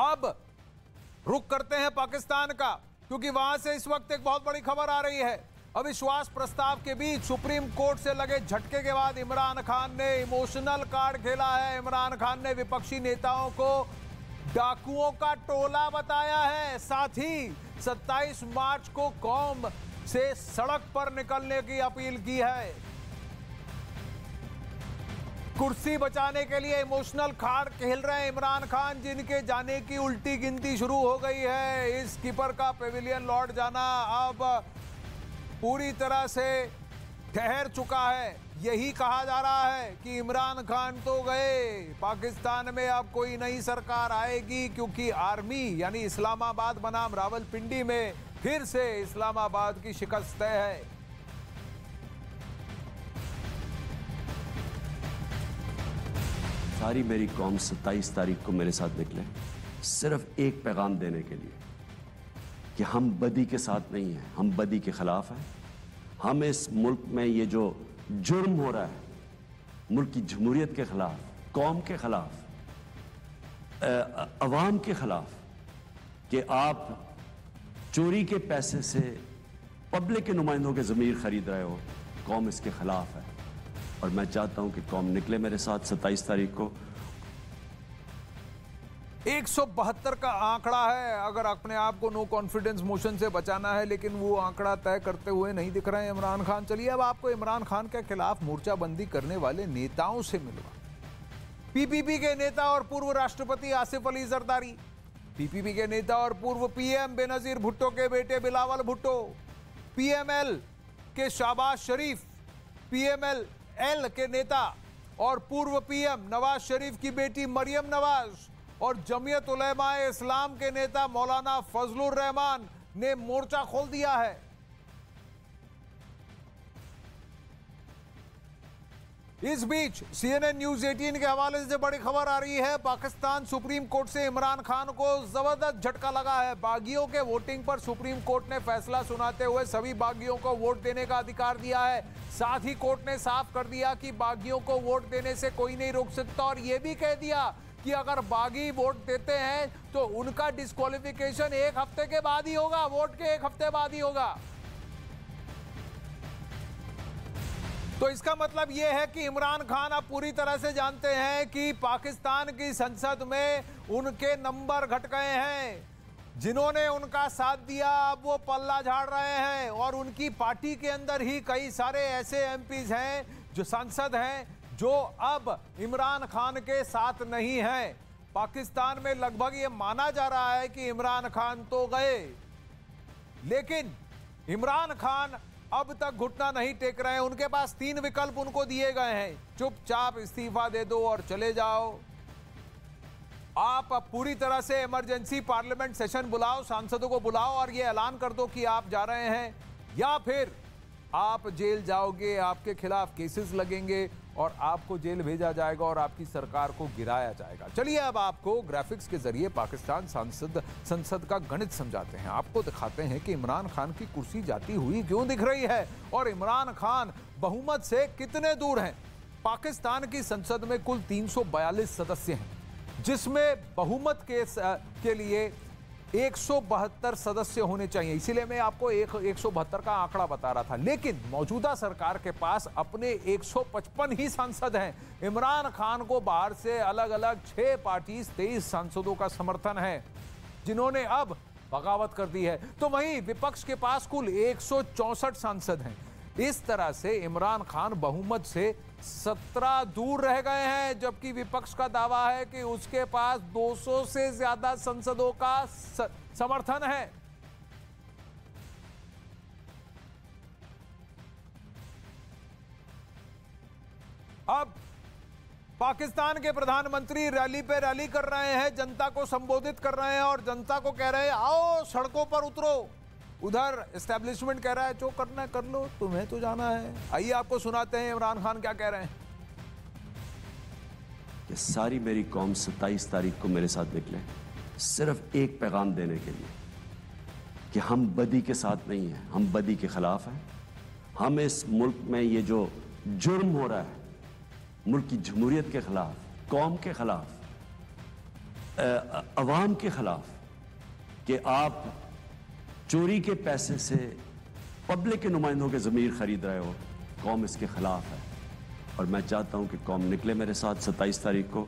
अब रुख करते हैं पाकिस्तान का, क्योंकि वहां से इस वक्त एक बहुत बड़ी खबर आ रही है। अविश्वास प्रस्ताव के बीच सुप्रीम कोर्ट से लगे झटके के बाद इमरान खान ने इमोशनल कार्ड खेला है। इमरान खान ने विपक्षी नेताओं को डाकुओं का टोला बताया है। साथ ही 27 मार्च को कौम से सड़क पर निकलने की अपील की है। कुर्सी बचाने के लिए इमोशनल कार्ड खेल रहे हैं इमरान खान, जिनके जाने की उल्टी गिनती शुरू हो गई है। इस कीपर का पेविलियन लौट जाना अब पूरी तरह से ठहर चुका है। यही कहा जा रहा है कि इमरान खान तो गए, पाकिस्तान में अब कोई नई सरकार आएगी, क्योंकि आर्मी यानी इस्लामाबाद बनाम रावलपिंडी में फिर से इस्लामाबाद की शिकस्त तय है। सारी मेरी कौम 27 तारीख को मेरे साथ निकले, सिर्फ एक पैगाम देने के लिए कि हम बदी के साथ नहीं हैं, हम बदी के खिलाफ हैं। हम इस मुल्क में ये जो जुर्म हो रहा है, मुल्क की जमहूरियत के खिलाफ, कौम के खिलाफ, अवाम के खिलाफ, कि आप चोरी के पैसे से पब्लिक के नुमाइंदों के ज़मीर खरीद रहे हो, कौम इसके खिलाफ है। और मैं चाहता हूं कि कौम निकले मेरे साथ 27 तारीख को। 172 का आंकड़ा है, अगर अपने आप को नो कॉन्फिडेंस मोशन से बचाना है, लेकिन वो आंकड़ा तय करते हुए नहीं दिख रहे हैं इमरान खान। चलिए अब आपको इमरान खान के खिलाफ मोर्चाबंदी करने वाले नेताओं से मिलवा। पीपीपी के नेता और पूर्व राष्ट्रपति आसिफ अली जरदारी, पीपीपी के नेता और पूर्व पीएम बेनजीर भुट्टो के बेटे बिलावल भुट्टो, पीएमएल के शहबाज शरीफ, पीएमएल के नेता और पूर्व पीएम नवाज शरीफ की बेटी मरियम नवाज और जमीयत उलेमाए इस्लाम के नेता मौलाना फजलुर रहमान ने मोर्चा खोल दिया है। इस बीच CNN न्यूज 18 के हवाले से बड़ी खबर आ रही है। पाकिस्तान सुप्रीम कोर्ट से इमरान खान को जबरदस्त झटका लगा है। बागियों के वोटिंग पर सुप्रीम कोर्ट ने फैसला सुनाते हुए सभी बागियों को वोट देने का अधिकार दिया है। साथ ही कोर्ट ने साफ कर दिया कि बागियों को वोट देने से कोई नहीं रोक सकता, और यह भी कह दिया कि अगर बागी वोट देते हैं तो उनका डिस्क्वालिफिकेशन 1 हफ्ते के बाद ही होगा, वोट के 1 हफ्ते बाद ही होगा। तो इसका मतलब यह है कि इमरान खान अब पूरी तरह से जानते हैं कि पाकिस्तान की संसद में उनके नंबर घट गए हैं। जिन्होंने उनका साथ दिया अब वो पल्ला झाड़ रहे हैं, और उनकी पार्टी के अंदर ही कई सारे ऐसे एमपीज हैं, जो सांसद हैं, जो अब इमरान खान के साथ नहीं हैं। पाकिस्तान में लगभग ये माना जा रहा है कि इमरान खान तो गए, लेकिन इमरान खान अब तक घुटना नहीं टेक रहे हैं। उनके पास 3 विकल्प उनको दिए गए हैं। चुपचाप इस्तीफा दे दो और चले जाओ, आप पूरी तरह से इमरजेंसी पार्लियामेंट सेशन बुलाओ, सांसदों को बुलाओ और ये ऐलान कर दो कि आप जा रहे हैं, या फिर आप जेल जाओगे, आपके खिलाफ केसेस लगेंगे और आपको जेल भेजा जाएगा और आपकी सरकार को गिराया जाएगा। चलिए अब आपको ग्राफिक्स के जरिए पाकिस्तान संसद का गणित समझाते हैं। आपको दिखाते हैं कि इमरान खान की कुर्सी जाती हुई क्यों दिख रही है और इमरान खान बहुमत से कितने दूर हैं। पाकिस्तान की संसद में कुल 342 सदस्य हैं, जिसमें बहुमत के लिए 172 सदस्य होने चाहिए। इसीलिए मैं आपको 172 का आंकड़ा बता रहा था, लेकिन मौजूदा सरकार के पास अपने 155 ही सांसद हैं। इमरान खान को बाहर से अलग अलग 6 पार्टी 23 सांसदों का समर्थन है, जिन्होंने अब बगावत कर दी है। तो वहीं विपक्ष के पास कुल 164 सांसद हैं। इस तरह से इमरान खान बहुमत से 17 दूर रह गए हैं, जबकि विपक्ष का दावा है कि उसके पास 200 से ज्यादा सांसदों का समर्थन है। अब पाकिस्तान के प्रधानमंत्री रैली पे रैली कर रहे हैं, जनता को संबोधित कर रहे हैं और जनता को कह रहे हैं आओ सड़कों पर उतरो। उधर एस्टेब्लिशमेंट कह रहा है जो करना है कर लो, तुम्हें तो जाना है। आइए आपको सुनाते हैं इमरान खान क्या कह रहे हैं। कि सारी मेरी कौम 27 तारीख को मेरे साथ निकले, सिर्फ एक पैगाम देने के लिए कि हम बदी के साथ नहीं हैं, हम बदी के खिलाफ हैं। हम इस मुल्क में ये जो जुर्म हो रहा है, मुल्क की जमहूरियत के खिलाफ, कौम के खिलाफ, अवाम के खिलाफ, कि आप चोरी के पैसे से पब्लिक के नुमाइंदों के ज़मीर खरीद रहे हो, कौम इसके खिलाफ है। और मैं चाहता हूं कि कौम निकले मेरे साथ 27 तारीख को